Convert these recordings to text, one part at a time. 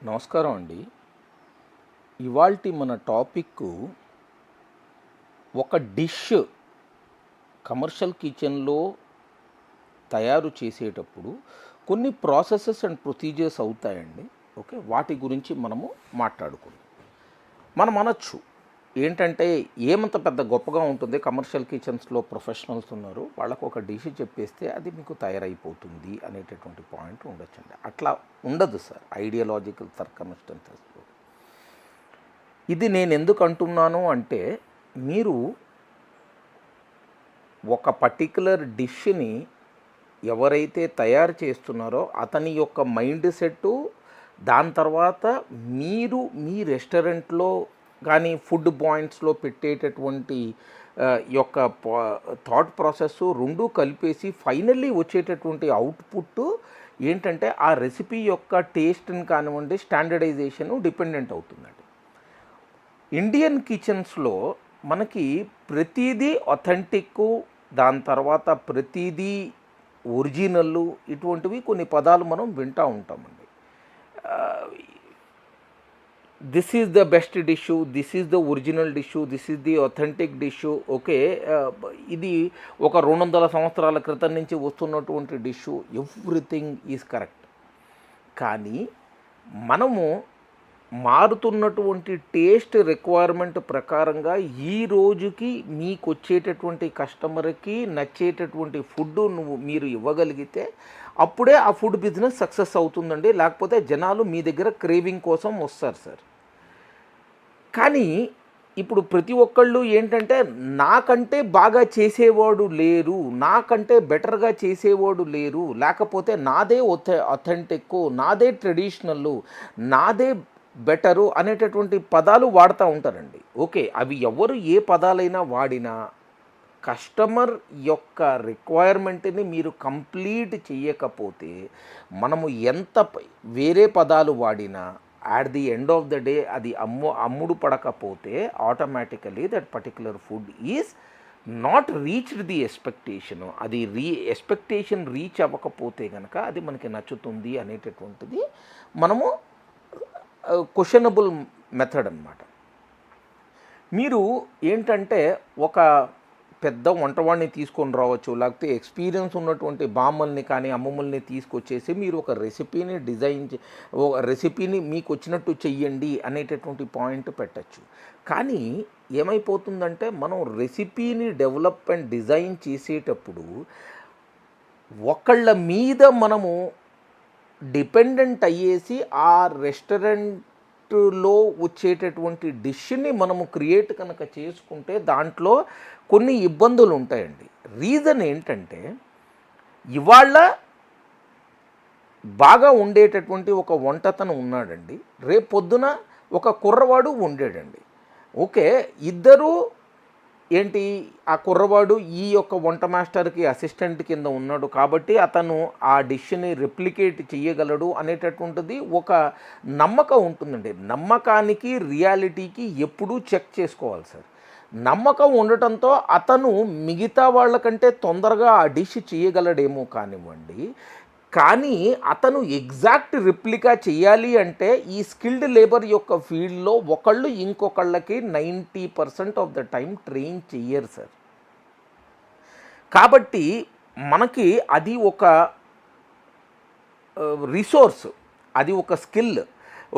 నమస్కారం అండి. ఇవాల్టి మన టాపిక్ ఒక డిష్ కమర్షియల్ కిచెన్లో తయారు చేసేటప్పుడు కొన్ని ప్రాసెసెస్ అండ్ ప్రొసీజర్స్ అవుతాయండి. ఓకే, వాటి గురించి మనము మాట్లాడుకుందాం. మనం అనొచ్చు ఏంటంటే ఏమంత పెద్ద గొప్పగా ఉంటుంది, కమర్షియల్ కిచెన్స్లో ప్రొఫెషనల్స్ ఉన్నారు, వాళ్ళకు ఒక డిష్ చెప్పేస్తే అది మీకు తయారైపోతుంది అనేటటువంటి పాయింట్ ఉండొచ్చండి. అట్లా ఉండదు సార్, ఐడియాలజికల్ సర్కమ్స్టెన్సెస్లో. ఇది నేను ఎందుకు అంటున్నాను అంటే, మీరు ఒక పర్టికులర్ డిష్ని ఎవరైతే తయారు చేస్తున్నారో అతని యొక్క మైండ్ సెట్టు, దాని తర్వాత మీరు మీ రెస్టారెంట్లో కానీ ఫుడ్ పాయింట్స్లో పెట్టేటటువంటి యొక్క థాట్ ప్రాసెస్ రెండు కలిపేసి ఫైనల్లీ వచ్చేటటువంటి అవుట్పుట్ ఏంటంటే ఆ రెసిపీ యొక్క టేస్ట్ని కానివ్వండి, స్టాండర్డైజేషను డిపెండెంట్ అవుతుందండి. ఇండియన్ కిచెన్స్లో మనకి ప్రతిదీ అథెంటిక్, దాని తర్వాత ప్రతిదీ ఒరిజినల్, ఇటువంటివి కొన్ని పదాలు మనం వింటూ ఉంటామండి. This is the best dish, this is the original dish, this is the authentic dish. Okay, ఇది ఒక 200 సంవత్సరాల క్రితం నుంచి వస్తున్నటువంటి డిష్, ఎవ్రీథింగ్ ఈజ్ కరెక్ట్. కానీ మనము మారుతున్నటువంటి టేస్ట్ రిక్వైర్మెంట్ ప్రకారంగా ఈ రోజుకి మీకు వచ్చేటటువంటి కస్టమర్కి నచ్చేటటువంటి ఫుడ్ మీరు ఇవ్వగలిగితే అప్పుడే ఆ ఫుడ్ బిజినెస్ సక్సెస్ అవుతుందండి. లేకపోతే జనాలు మీ దగ్గర క్రేవింగ్ కోసం వస్తారు సార్. కానీ ఇప్పుడు ప్రతి ఒక్కళ్ళు ఏంటంటే నాకంటే బాగా చేసేవాడు లేరు, నాకంటే బెటర్గా చేసేవాడు లేరు, లేకపోతే నాదే అథెంటిక్, నాదే ట్రెడిషనల్, నాదే బెటరు అనేటటువంటి పదాలు వాడుతూ ఉంటారండి. ఓకే, అవి ఎవరు ఏ పదాలైనా వాడినా కస్టమర్ యొక్క రిక్వైర్మెంట్ని మీరు కంప్లీట్ చేయకపోతే మనము ఎంత వేరే పదాలు వాడినా at the end of the day అది అమ్ముడు పడకపోతే automatically that particular food is not reached the expectation. అది ఎక్స్పెక్టేషన్ రీచ్ అవ్వకపోతే కనుక అది మనకి నచ్చుతుంది అనేటటువంటిది మనము క్వశ్చనబుల్ మెథడ్ అన్నమాట. మీరు ఏంటంటే ఒక పెద్ద వంటవాడిని తీసుకొని రావచ్చు, లేకపోతే ఎక్స్పీరియన్స్ ఉన్నటువంటి బామ్మల్ని కానీ అమ్మమ్మల్ని తీసుకొచ్చేసి మీరు ఒక రెసిపీని రెసిపీని మీకు వచ్చినట్టు చెయ్యండి అనేటటువంటి పాయింట్ పెట్టచ్చు. కానీ ఏమైపోతుందంటే మనం రెసిపీని డెవలప్ అండ్ డిజైన్ చేసేటప్పుడు ఒకళ్ళ మీద మనము డిపెండెంట్ అయ్యేసి ఆ రెస్టారెంట్లో వచ్చేటటువంటి డిష్ని మనము క్రియేట్ కనుక చేసుకుంటే దాంట్లో కొన్ని ఇబ్బందులు ఉంటాయండి. రీజన్ ఏంటంటే ఇవాళ బాగా ఉండేటటువంటి ఒక వంటతను ఉన్నాడండి, రేపు పొద్దున ఒక కుర్రవాడు వండాడండి. ఓకే, ఇద్దరు ఏంటి, ఆ కుర్రవాడు ఈ యొక్క వంట మాస్టర్కి అసిస్టెంట్ కింద ఉన్నాడు కాబట్టి అతను ఆ డిష్ని రెప్లికేట్ చేయగలడు అనేటటువంటిది ఒక నమ్మకం ఉంటుందండి. నమ్మకానికి రియాలిటీకి ఎప్పుడూ చెక్ చేసుకోవాలి సార్. నమ్మకం ఉండటంతో అతను మిగతా వాళ్ళకంటే తొందరగా ఆ డిష్ చేయగలడేమో కానివ్వండి, కానీ అతను ఎగ్జాక్ట్ రిప్లికా చేయాలి అంటే ఈ స్కిల్డ్ లేబర్ యొక్క ఫీల్డ్లో ఒకళ్ళు ఇంకొకళ్ళకి 90% ఆఫ్ ద టైం ట్రైన్ చెయ్యరు సార్. కాబట్టి మనకి అది ఒక రిసోర్స్, అది ఒక స్కిల్,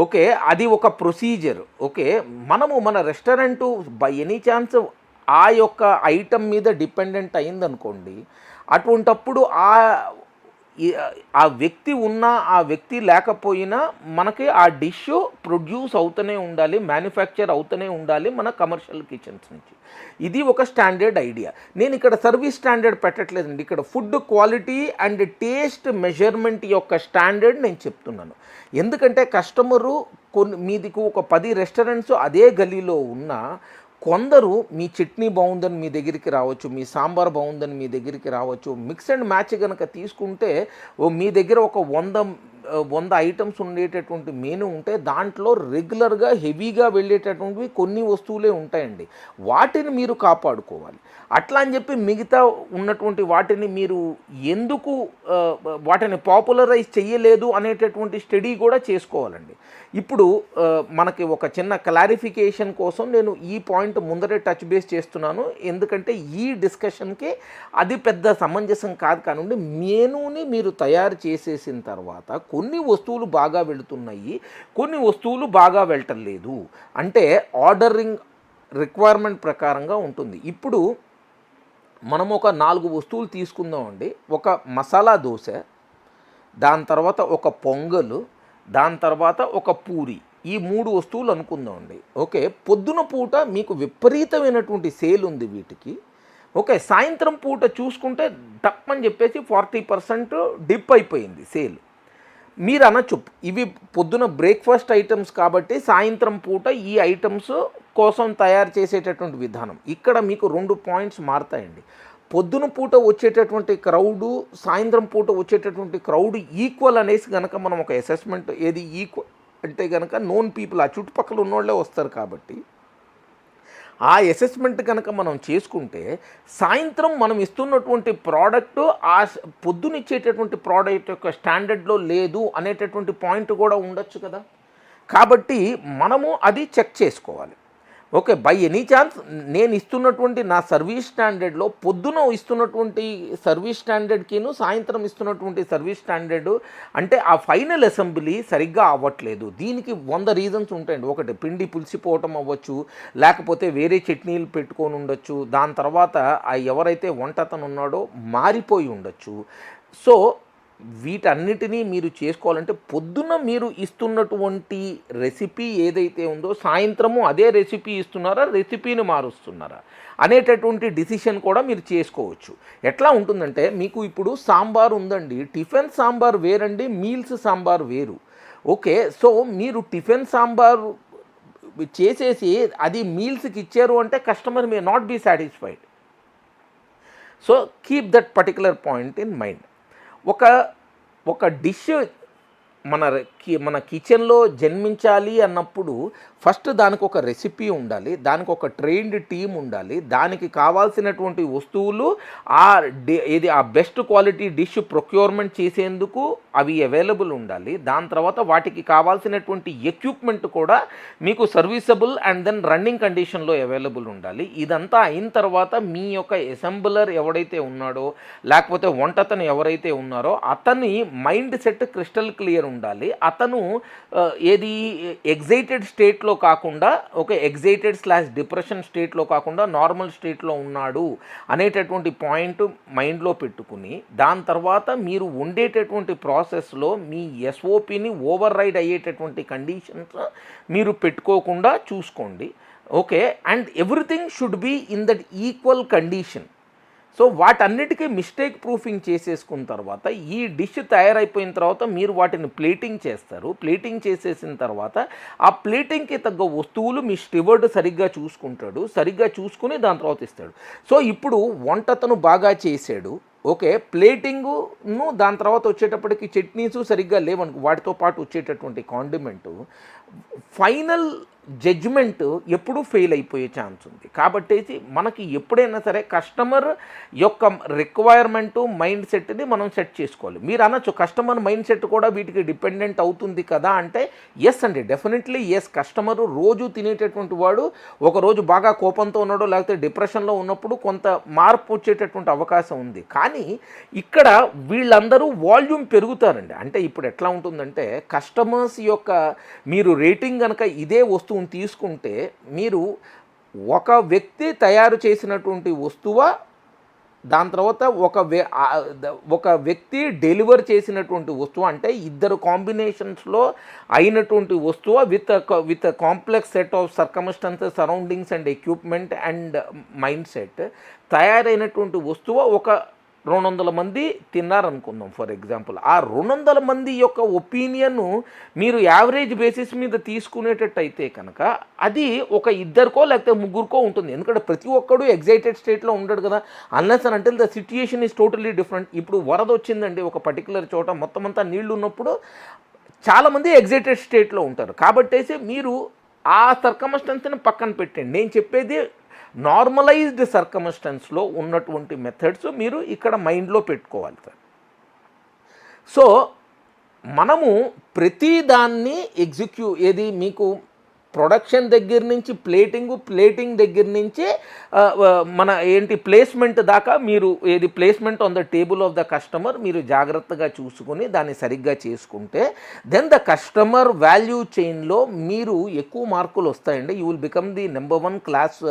ఓకే, అది ఒక ప్రొసీజర్. ఓకే, మనము మన రెస్టారెంటు బై ఎనీ ఛాన్స్ ఆ యొక్క ఐటమ్ మీద డిపెండెంట్ అయిందనుకోండి, అటువంటప్పుడు ఆ వ్యక్తి ఉన్నా ఆ వ్యక్తి లేకపోయినా మనకి ఆ డిష్ ప్రొడ్యూస్ అవుతూనే ఉండాలి, మ్యానుఫ్యాక్చర్ అవుతూనే ఉండాలి మన కమర్షియల్ కిచెన్స్ నుంచి. ఇది ఒక స్టాండర్డ్ ఐడియా. నేను ఇక్కడ సర్వీస్ స్టాండర్డ్ పెట్టట్లేదండి, ఇక్కడ food quality and taste measurement యొక్క స్టాండర్డ్ నేను చెప్తున్నాను. ఎందుకంటే కస్టమరు మీదికి ఒక 10 రెస్టారెంట్స్ అదే గలీలో ఉన్నా కొందరు మీ చట్నీ బాగుందని మీ దగ్గరికి రావచ్చు, మీ సాంబార్ బాగుందని మీ దగ్గరికి రావచ్చు. మిక్స్ అండ్ మ్యాచ్ కనుక తీసుకుంటే మీ దగ్గర ఒక 100 100 ఐటమ్స్ ఉండేటటువంటి మెనూ ఉంటే దాంట్లో రెగ్యులర్గా హెవీగా వెళ్ళేటటువంటివి కొన్ని వస్తువులే ఉంటాయండి. వాటిని మీరు కాపాడుకోవాలి. అట్లా అని చెప్పి మిగతా ఉన్నటువంటి వాటిని మీరు ఎందుకు వాటిని పాపులరైజ్ చేయలేదు అనేటటువంటి స్టడీ కూడా చేసుకోవాలండి. ఇప్పుడు మనకి ఒక చిన్న క్లారిఫికేషన్ కోసం నేను ఈ పాయింట్ ముందరే టచ్ బేస్ చేస్తున్నాను, ఎందుకంటే ఈ డిస్కషన్కి అది పెద్ద సమంజసం కాదు. కానివ్వండి, మెనూని మీరు తయారు చేసేసిన తర్వాత కొన్ని వస్తువులు బాగా వెళుతున్నాయి, కొన్ని వస్తువులు బాగా వెళ్ళటం లేదు అంటే ఆర్డరింగ్ రిక్వైర్మెంట్ ప్రకారంగా ఉంటుంది. ఇప్పుడు మనం ఒక 4 వస్తువులు తీసుకుందామండి. ఒక మసాలా దోశ, దాని తర్వాత ఒక పొంగలు, దాని తర్వాత ఒక పూరి, ఈ 3 వస్తువులు అనుకుందామండి. ఓకే, పొద్దున పూట మీకు విపరీతమైనటువంటి సేల్ ఉంది వీటికి. ఓకే, సాయంత్రం పూట చూసుకుంటే టప్పని చెప్పేసి 40% డిప్ అయిపోయింది సేల్. మీరు అనొచ్చు ఇవి పొద్దున బ్రేక్ఫాస్ట్ ఐటమ్స్ కాబట్టి సాయంత్రం పూట ఈ ఐటమ్స్ కోసం తయారు చేసేటటువంటి విధానం. ఇక్కడ మీకు 2 పాయింట్స్ మారుతాయండి. పొద్దున పూట వచ్చేటటువంటి క్రౌడు, సాయంత్రం పూట వచ్చేటటువంటి క్రౌడ్ ఈక్వల్ అనేసి కనుక మనం ఒక అసెస్మెంట్, ఏది ఈక్వల్ అంటే కనుక నోన్ పీపుల్, ఆ చుట్టుపక్కల ఉన్నోళ్ళే వస్తారు కాబట్టి ఆ అసెస్మెంట్ కనుక మనం చేసుకుంటే సాయంత్రం మనం ఇస్తున్నటువంటి ప్రోడక్ట్ ఆ పొద్దునిచ్చేటటువంటి ప్రోడక్ట్ యొక్క స్టాండర్డ్లో లేదు అనేటటువంటి పాయింట్ కూడా ఉండొచ్చు కదా. కాబట్టి మనము అది చెక్ చేసుకోవాలి. ఓకే, బై ఎనీ ఛాన్స్ నేను ఇస్తున్నటువంటి నా సర్వీస్ స్టాండర్డ్లో పొద్దున ఇస్తున్నటువంటి సర్వీస్ స్టాండర్డ్కిను సాయంత్రం ఇస్తున్నటువంటి సర్వీస్ స్టాండర్డ్ అంటే ఆ ఫైనల్ అసెంబ్లీ సరిగ్గా అవ్వట్లేదు. దీనికి 100 రీజన్స్ ఉంటాయండి. ఒకటి పిండి పులిసిపోవటం అవ్వచ్చు, లేకపోతే వేరే చట్నీలు పెట్టుకొని ఉండొచ్చు, దాని తర్వాత ఆ ఎవరైతే వంటతను ఉన్నాడో మారిపోయి ఉండొచ్చు. సో వీటన్నిటినీ మీరు చేసుకోవాలంటే పొద్దున్న మీరు ఇస్తున్నటువంటి రెసిపీ ఏదైతే ఉందో సాయంత్రము అదే రెసిపీ ఇస్తున్నారా, రెసిపీని మారుస్తున్నారా అనేటటువంటి డిసిషన్ కూడా మీరు చేసుకోవచ్చు. ఎట్లా ఉంటుందంటే మీకు ఇప్పుడు సాంబార్ ఉందండి, టిఫిన్ సాంబార్ వేరండి, మీల్స్ సాంబార్ వేరు. ఓకే, సో మీరు టిఫిన్ సాంబార్ చేసేసి అది మీల్స్కి ఇచ్చారు అంటే customer may not be satisfied. So keep that particular point in mind. ఒక డిష్ మన కిచెన్లో జన్మించాలి అన్నప్పుడు ఫస్ట్ దానికి ఒక రెసిపీ ఉండాలి, దానికి ఒక ట్రైన్డ్ టీమ్ ఉండాలి, దానికి కావాల్సినటువంటి వస్తువులు ఆ బెస్ట్ క్వాలిటీ డిష్ ప్రొక్యూర్మెంట్ చేసేందుకు అవి అవైలబుల్ ఉండాలి. దాని తర్వాత వాటికి కావాల్సినటువంటి ఎక్విప్మెంట్ కూడా మీకు సర్వీసబుల్ అండ్ దెన్ రన్నింగ్ కండిషన్లో అవైలబుల్ ఉండాలి. ఇదంతా అయిన తర్వాత మీ యొక్క అసెంబ్లర్ ఎవడైతే ఉన్నాడో లేకపోతే వంటతను ఎవరైతే ఉన్నారో అతని మైండ్ సెట్ క్రిస్టల్ క్లియర్ ఉండాలి. అతను ఏది ఎగ్జైటెడ్ స్టేట్లో కాకుండా ఒక ఎగ్జైటెడ్/డిప్రెషన్ స్టేట్లో కాకుండా నార్మల్ స్టేట్లో ఉన్నాడు అనేటటువంటి పాయింట్ మైండ్లో పెట్టుకుని దాని తర్వాత మీరు ఉండేటటువంటి ప్రాసెస్లో మీ ఎస్ఓపిని ఓవర్ రైడ్ అయ్యేటటువంటి కండిషన్స్ మీరు పెట్టుకోకుండా చూసుకోండి. Okay, and everything should be in that equal condition. So వాటన్నిటికీ మిస్టేక్ ప్రూఫింగ్ చేసేసుకున్న తర్వాత ఈ డిష్ తయారైపోయిన తర్వాత మీరు వాటిని ప్లేటింగ్ చేస్తారు. ప్లేటింగ్ చేసేసిన తర్వాత ఆ ప్లేటింగ్కి తగ్గ వస్తువులు మీ స్టివర్డ్ సరిగ్గా చూసుకుంటాడు, సరిగ్గా చూసుకుని దాని తర్వాత ఇస్తాడు. సో ఇప్పుడు వంటతను బాగా చేశాడు, ఓకే, ప్లేటింగును దాని తర్వాత వచ్చేటప్పటికి చట్నీసు సరిగ్గా లేవనుకో, వాటితో పాటు వచ్చేటటువంటి కాండిమెంటు, ఫైనల్ జడ్జ్మెంట్ ఎప్పుడూ ఫెయిల్ అయిపోయే ఛాన్స్ ఉంది. కాబట్టి మనకి ఎప్పుడైనా సరే కస్టమర్ యొక్క రిక్వైర్మెంటు మైండ్ సెట్ని మనం సెట్ చేసుకోవాలి. మీరు అనొచ్చు కస్టమర్ మైండ్ సెట్ కూడా వీటికి డిపెండెంట్ అవుతుంది కదా అంటే ఎస్ అండి, డెఫినెట్లీ ఎస్. కస్టమరు రోజు తినేటటువంటి వాడు ఒకరోజు బాగా కోపంతో ఉన్నాడో లేకపోతే డిప్రెషన్లో ఉన్నప్పుడు కొంత మార్పు వచ్చేటటువంటి అవకాశం ఉంది. కానీ ఇక్కడ వీళ్ళందరూ వాల్యూమ్ పెరుగుతారండి. అంటే ఇప్పుడు ఎట్లా ఉంటుందంటే కస్టమర్స్ యొక్క మీరు రేటింగ్ కనుక ఇదే వస్తువుని తీసుకుంటే మీరు ఒక వ్యక్తి తయారు చేసినటువంటి వస్తువా, దాని తర్వాత ఒక వ్యక్తి డెలివర్ చేసినటువంటి వస్తువు, అంటే ఇద్దరు కాంబినేషన్స్లో అయినటువంటి వస్తువు with complex set of circumstances surroundings and equipment and mind set తయారైనటువంటి వస్తువు ఒక 200 మంది తిన్నారనుకుందాం ఫర్ ఎగ్జాంపుల్. ఆ 200 మంది యొక్క ఒపీనియన్ మీరు యావరేజ్ బేసిస్ మీద తీసుకునేటట్టయితే కనుక అది ఒక ఇద్దరికో లేకపోతే ముగ్గురికో ఉంటుంది. ఎందుకంటే ప్రతి ఒక్కడు ఎగ్జైటెడ్ స్టేట్లో ఉండడు కదా, unless and until the situation is totally different. ఇప్పుడు వరద వచ్చిందండి ఒక పర్టికులర్ చోట, మొత్తం అంతా నీళ్లు ఉన్నప్పుడు చాలామంది ఎగ్జైటెడ్ స్టేట్లో ఉంటారు. కాబట్టేసి మీరు ఆ సర్కమస్టెన్స్ని పక్కన పెట్టండి. నేను చెప్పేది నార్మలైజ్డ్ సర్కమస్టెన్స్లో ఉన్నటువంటి మెథడ్స్ మీరు ఇక్కడ మైండ్లో పెట్టుకోవాలి సార్. సో మనము ప్రతి దాన్ని ఏది మీకు ప్రొడక్షన్ దగ్గర నుంచి ప్లేటింగ్ దగ్గర నుంచి మన ప్లేస్మెంట్ దాకా మీరు placement on the table of the customer మీరు జాగ్రత్తగా చూసుకొని దాన్ని సరిగ్గా చేసుకుంటే దెన్ ద కస్టమర్ వాల్యూ చైన్లో మీరు ఎక్కువ మార్కులు వస్తాయండి. You will become the number 1 class.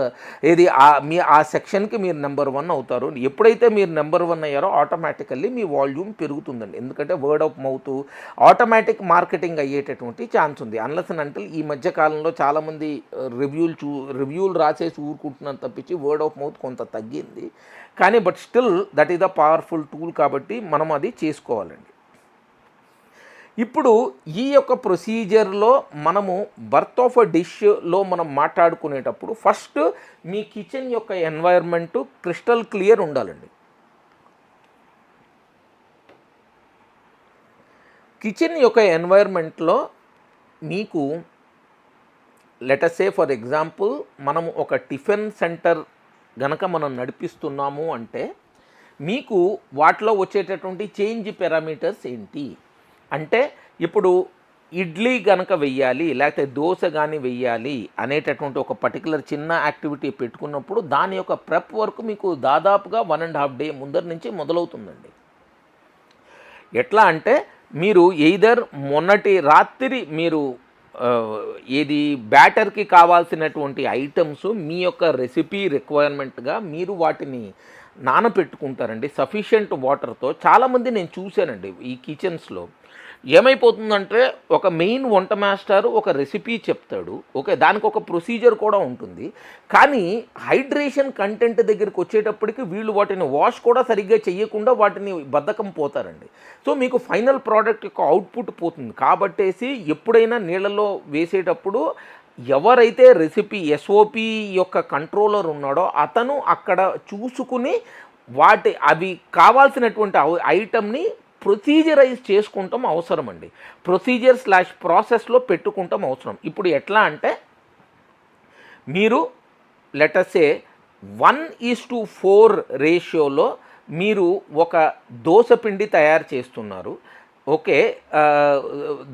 ఆ సెక్షన్కి మీరు నెంబర్ 1 అవుతారు. ఎప్పుడైతే మీరు నెంబర్ 1 అయ్యారో ఆటోమేటికల్లీ మీ వాల్యూమ్ పెరుగుతుందండి. ఎందుకంటే word of mouth automatic marketing అయ్యేటటువంటి ఛాన్స్ ఉంది. అన్లెస్ అండ్ అంటిల్ ఈ మధ్య కాలంలో చాలామంది రివ్యూలు రాసేసి ఊరుకుంటున్నారు తప్పించి వర్డ్ ఆఫ్ మౌత్ కొంత తగ్గింది. కానీ but still that is the powerful tool కాబట్టి మనం అది చేసుకోవాలండి. ఇప్పుడు ఈ యొక్క ప్రొసీజర్లో మనము బర్త్ ఆఫ్ అ డిష్లో మనం మాట్లాడుకునేటప్పుడు ఫస్ట్ మీ కిచెన్ యొక్క ఎన్వైర్న్మెంట్ క్రిస్టల్ క్లియర్ ఉండాలండి. కిచెన్ యొక్క ఎన్వైర్న్మెంట్లో మీకు లెట్ సే ఫర్ ఎగ్జాంపుల్ మనము ఒక టిఫిన్ సెంటర్ గనక మనం నడిపిస్తున్నాము అంటే మీకు వాటిలో వచ్చేటటువంటి చేంజ్ పారామీటర్స్ ఏంటి అంటే, ఇప్పుడు ఇడ్లీ గనక వెయ్యాలి లేకపోతే దోశ కానీ వెయ్యాలి అనేటటువంటి ఒక పర్టికులర్ చిన్న యాక్టివిటీ పెట్టుకున్నప్పుడు దాని యొక్క ప్రెప్ వర్క్ మీకు దాదాపుగా 1.5 డే ముందర నుంచి మొదలవుతుందండి. ఎట్లా అంటే మీరు ఎయిదర్ మొన్నటి రాత్రి మీరు బ్యాటర్కి కావాల్సినటువంటి ఐటమ్స్ మీ యొక్క రెసిపీ రిక్వైర్మెంట్గా మీరు వాటిని నానపెట్టుకుంటారండి సఫిషియెంట్ వాటర్తో. చాలామంది నేను చూశానండి ఈ కిచెన్స్లో ఏమైపోతుందంటే ఒక మెయిన్ వంట మాస్టర్ ఒక రెసిపీ చెప్తాడు, ఓకే, దానికి ఒక ప్రొసీజర్ కూడా ఉంటుంది. కానీ హైడ్రేషన్ కంటెంట్ దగ్గరికి వచ్చేటప్పటికి వీళ్ళు వాటిని వాష్ కూడా సరిగ్గా చేయకుండా వాటిని బద్ధకం పోతారండి. సో మీకు ఫైనల్ ప్రోడక్ట్ యొక్క అవుట్పుట్ పోతుంది. కాబట్టేసి ఎప్పుడైనా నీళ్ళలో వేసేటప్పుడు ఎవరైతే రెసిపీ ఎస్ఓపి యొక్క కంట్రోలర్ ఉన్నాడో అతను అక్కడ చూసుకుని అవి కావాల్సినటువంటి ఐటమ్ని ప్రొసీజరైజ్ చేసుకుంటాం అవసరం అండి. ప్రొసీజర్/ప్రాసెస్లో పెట్టుకుంటాం అవసరం. ఇప్పుడు ఎట్లా అంటే మీరు లెటసే 1:4 రేషియోలో మీరు ఒక దోశ పిండి తయారు చేస్తున్నారు, ఓకే.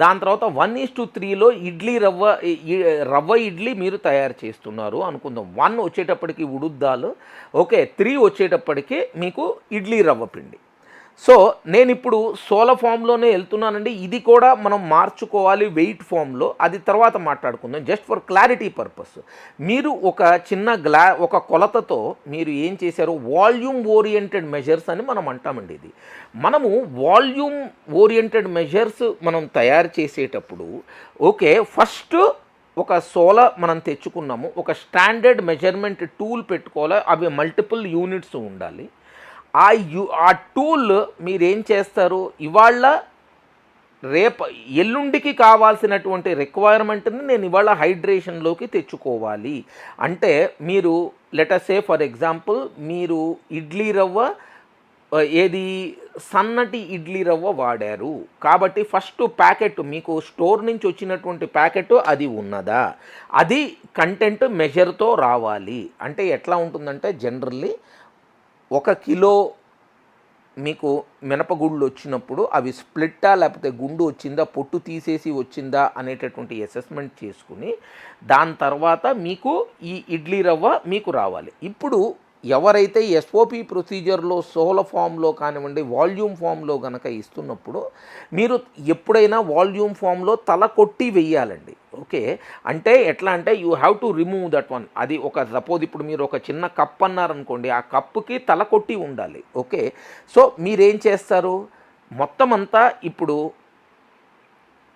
దాని తర్వాత 1:3లో రవ్వ ఇడ్లీ మీరు తయారు చేస్తున్నారు అనుకుందాం. 1 వచ్చేటప్పటికి ఉడుద్దాలు, ఓకే, 3 వచ్చేటప్పటికి మీకు ఇడ్లీ రవ్వ పిండి. సో నేను ఇప్పుడు సోల ఫామ్లోనే వెళ్తున్నానండి. ఇది కూడా మనం మార్చుకోవాలి వెయిట్ ఫామ్లో, అది తర్వాత మాట్లాడుకుందాం. జస్ట్ ఫర్ క్లారిటీ పర్పస్ మీరు ఒక చిన్న ఒక కొలతతో మీరు ఏం చేశారు, వాల్యూమ్ ఓరియంటెడ్ మెజర్స్ అని మనం అంటామండి. ఇది మనము వాల్యూమ్ ఓరియంటెడ్ మెజర్స్ మనం తయారు చేసేటప్పుడు, ఓకే, ఫస్ట్ ఒక సోల మనం తెచ్చుకున్నాము, ఒక స్టాండర్డ్ మెజర్మెంట్ టూల్ పెట్టుకోవాలి, అవి మల్టిపుల్ యూనిట్స్ ఉండాలి. ఆ టూల్ మీరేం చేస్తారు, ఇవాళ ఎల్లుండికి కావాల్సినటువంటి రిక్వైర్మెంట్ని నేను ఇవాళ హైడ్రేషన్లోకి తెచ్చుకోవాలి అంటే మీరు లెటసే ఫర్ ఎగ్జాంపుల్ మీరు ఇడ్లీ రవ్వ సన్నటి ఇడ్లీ రవ్వ వాడారు కాబట్టి ఫస్ట్ ప్యాకెట్ మీకు స్టోర్ నుంచి వచ్చినటువంటి ప్యాకెట్ అది ఉన్నదా, అది కంటెంట్ మెజర్తో రావాలి. అంటే ఎట్లా ఉంటుందంటే జనరల్లీ 1 కిలో మీకు మినపగుళ్ళు వచ్చినప్పుడు అవి స్ప్లిట్టా లేకపోతే గుండు వచ్చిందా, పొట్టు తీసేసి వచ్చిందా అనేటటువంటి అసెస్మెంట్ చేసుకుని దాని తర్వాత మీకు ఈ ఇడ్లీ రవ్వ మీకు రావాలి. ఇప్పుడు ఎవరైతే ఎస్ఓపి ప్రొసీజర్లో సోల ఫామ్లో కానివ్వండి వాల్యూమ్ ఫామ్లో కనుక ఇస్తున్నప్పుడు మీరు ఎప్పుడైనా వాల్యూమ్ ఫామ్లో తల కొట్టి వెయ్యాలండి, ఓకే. అంటే ఎట్లా అంటే you have to remove that one. అది ఒక సపోజ్ ఇప్పుడు మీరు ఒక చిన్న కప్ అన్నారనుకోండి, ఆ కప్పుకి తల కొట్టి ఉండాలి, ఓకే. సో మీరేం చేస్తారు, మొత్తం అంతా ఇప్పుడు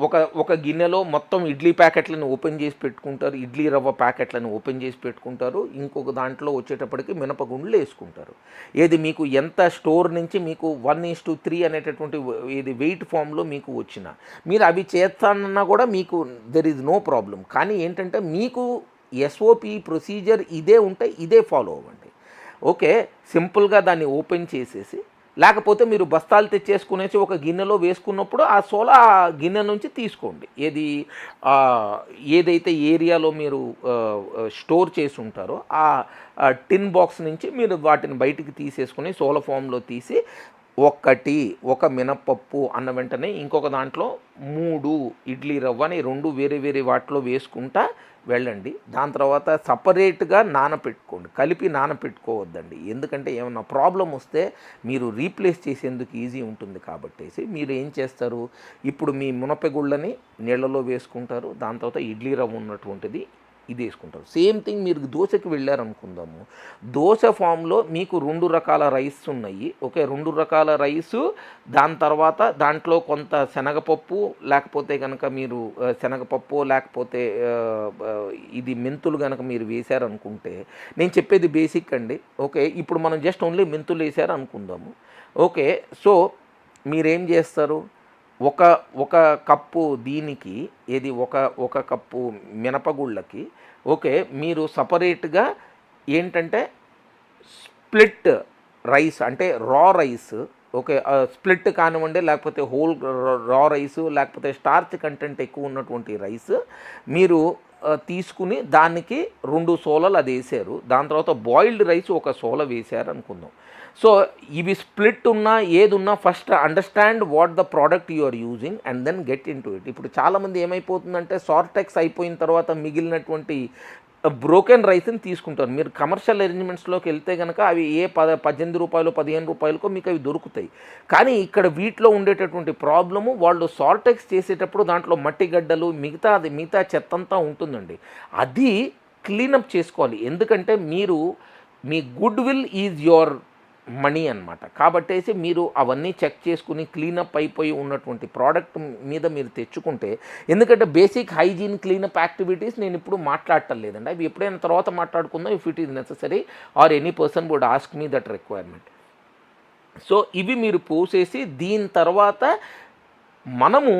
ఒక ఒక గిన్నెలో మొత్తం ఇడ్లీ ప్యాకెట్లను ఓపెన్ చేసి పెట్టుకుంటారు, ఇడ్లీ రవ్వ ప్యాకెట్లను ఓపెన్ చేసి పెట్టుకుంటారు, ఇంకొక దాంట్లో వచ్చేటప్పటికి మినపగుండ్లు వేసుకుంటారు. ఏది మీకు ఎంత స్టోర్ నుంచి మీకు 1:3 అనేటటువంటి ఇది వెయిట్ ఫామ్లో మీకు వచ్చిన మీరు అవి చేస్తానన్నా కూడా మీకు దెర్ ఈజ్ నో ప్రాబ్లం. కానీ ఏంటంటే మీకు ఎస్ఓపి ప్రొసీజర్ ఇదే ఉంటే ఇదే ఫాలో అవ్వండి. ఓకే, సింపుల్గా దాన్ని ఓపెన్ చేసేసి, లేకపోతే మీరు బస్తాలు తెచ్చేసుకునేసి ఒక గిన్నెలో వేసుకున్నప్పుడు ఆ సోలా గిన్నె నుంచి తీసుకోండి. ఏదైతే ఏరియాలో మీరు స్టోర్ చేసి ఉంటారో ఆ టిన్ బాక్స్ నుంచి మీరు వాటిని బయటికి తీసేసుకుని సోలా ఫామ్లో తీసి ఒక మినపప్పు అన్న వెంటనే ఇంకొక దాంట్లో 3 ఇడ్లీ రవ్వ అని 2 వేరే వేరే వాటిలో వేసుకుంటా వెళ్ళండి. దాని తర్వాత సపరేట్గా నానపెట్టుకోండి, కలిపి నానపెట్టుకోవద్దండి. ఎందుకంటే ఏమన్నా ప్రాబ్లం వస్తే మీరు రీప్లేస్ చేసేందుకు ఈజీ ఉంటుంది. కాబట్టి మీరు ఏం చేస్తారు, ఇప్పుడు మీ మునపెగుళ్ళని నీళ్ళలో వేసుకుంటారు, దాని తర్వాత ఇడ్లీ రవ్వ ఉన్నటువంటిది ఇది వేసుకుంటారు. సేమ్ థింగ్ మీరు దోశకి వెళ్ళారనుకుందాము, దోశ ఫామ్లో మీకు 2 రకాల రైస్ ఉన్నాయి. ఓకే, 2 రకాల రైసు, దాని తర్వాత దాంట్లో కొంత శనగపప్పు, లేకపోతే కనుక మీరు శనగపప్పు లేకపోతే ఇది మెంతులు కనుక మీరు వేశారనుకుంటే, నేను చెప్పేది బేసిక్ అండి. ఓకే, ఇప్పుడు మనం జస్ట్ ఓన్లీ మెంతులు వేసారు అనుకుందాము. ఓకే, సో మీరేం చేస్తారు, ఒక కప్పు దీనికి ఏది ఒక కప్పు మినపగుళ్ళకి ఓకే మీరు సపరేట్గా ఏంటంటే స్ప్లిట్ రైస్ అంటే రా రైస్, ఓకే స్ప్లిట్ కానివ్వండి, లేకపోతే హోల్ రా రైసు, లేకపోతే స్టార్చ్ కంటెంట్ ఎక్కువ ఉన్నటువంటి రైస్ మీరు తీసుకుని దానికి 2 సోలలు అది వేసారు. దాని తర్వాత బాయిల్డ్ రైస్ ఒక సోల వేశారు అనుకుందాం. సో ఇవి స్ప్లిట్ ఉన్నా ఏది ఉన్నా first understand what the product you are using and then get in to it. ఇప్పుడు చాలామంది ఏమైపోతుందంటే సార్టెక్స్ అయిపోయిన తర్వాత మిగిలినటువంటి బ్రోకెన్ రైస్ని తీసుకుంటారు. మీరు కమర్షియల్ అరేంజ్మెంట్స్లోకి వెళ్తే కనుక అవి 18 రూపాయలు 15 రూపాయలకో మీకు అవి దొరుకుతాయి. కానీ ఇక్కడ వీటిలో ఉండేటటువంటి ప్రాబ్లము, వాళ్ళు సార్టెక్స్ చేసేటప్పుడు దాంట్లో మట్టి గడ్డలు మిగతా చెత్తంతా ఉంటుందండి. అది క్లీనప్ చేసుకోవాలి. ఎందుకంటే మీ good will is your money అనమాట. కాబట్టి మీరు అవన్నీ చెక్ చేసుకుని క్లీనప్ అయిపోయి ఉన్నటువంటి ప్రోడక్ట్ మీద మీరు తెచ్చుకుంటే, ఎందుకంటే బేసిక్ హైజీన్ క్లీనప్ యాక్టివిటీస్ నేను ఇప్పుడు మాట్లాడటం లేదండి, అవి ఎప్పుడైనా తర్వాత మాట్లాడుకుందాం if it is necessary or any person would ask me that requirement. So ఇవి మీరు పోసేసి దీని తర్వాత మనము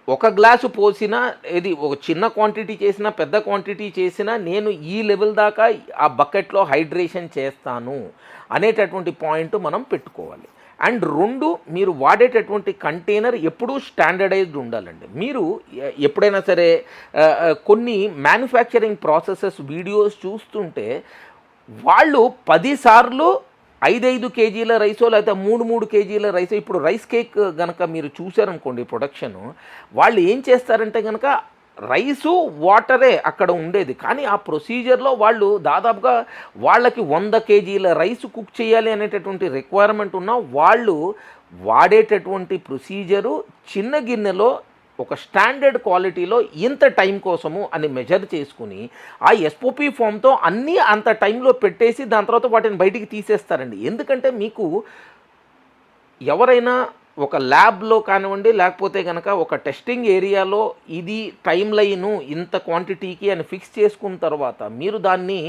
ఒక గ్లాసు పోసినా, ఏది ఒక చిన్న క్వాంటిటీ చేసినా పెద్ద క్వాంటిటీ చేసినా నేను ఈ లెవెల్ దాకా ఆ బకెట్లో హైడ్రేషన్ చేస్తాను అనేటటువంటి పాయింట్ మనం పెట్టుకోవాలి. అండ్ 2 మీరు వాడేటటువంటి కంటైనర్ ఎప్పుడూ స్టాండర్డైజ్డ్ ఉండాలండి. మీరు ఎప్పుడైనా సరే కొన్ని మ్యానుఫ్యాక్చరింగ్ ప్రాసెసెస్ వీడియోస్ చూస్తుంటే వాళ్ళు 10 సార్లు 5 కేజీల రైసో లేకపోతే 3 కేజీల రైసో, ఇప్పుడు రైస్ కేక్ కనుక మీరు చూసారనుకోండి ప్రొడక్షను, వాళ్ళు ఏం చేస్తారంటే కనుక రైసు వాటరే అక్కడ ఉండేది, కానీ ఆ ప్రొసీజర్లో వాళ్ళు దాదాపుగా వాళ్ళకి 100 కేజీల రైస్ కుక్ చేయాలి అనేటటువంటి రిక్వైర్మెంట్ ఉన్న వాళ్ళు వాడేటటువంటి ప్రొసీజరు చిన్న గిన్నెలో ఒక స్టాండర్డ్ క్వాలిటీలో ఇంత టైం కోసము అని మెజర్ చేసుకుని ఆ ఎస్ఓపి ఫామ్తో అన్నీ అంత టైంలో పెట్టేసి దాని తర్వాత వాటిని బయటికి తీసేస్తారండి. ఎందుకంటే మీకు ఎవరైనా ఒక ల్యాబ్లో కానివ్వండి, లేకపోతే కనుక ఒక టెస్టింగ్ ఏరియాలో ఇది టైం లైను ఇంత క్వాంటిటీకి అని ఫిక్స్ చేసుకున్న తర్వాత మీరు దాన్ని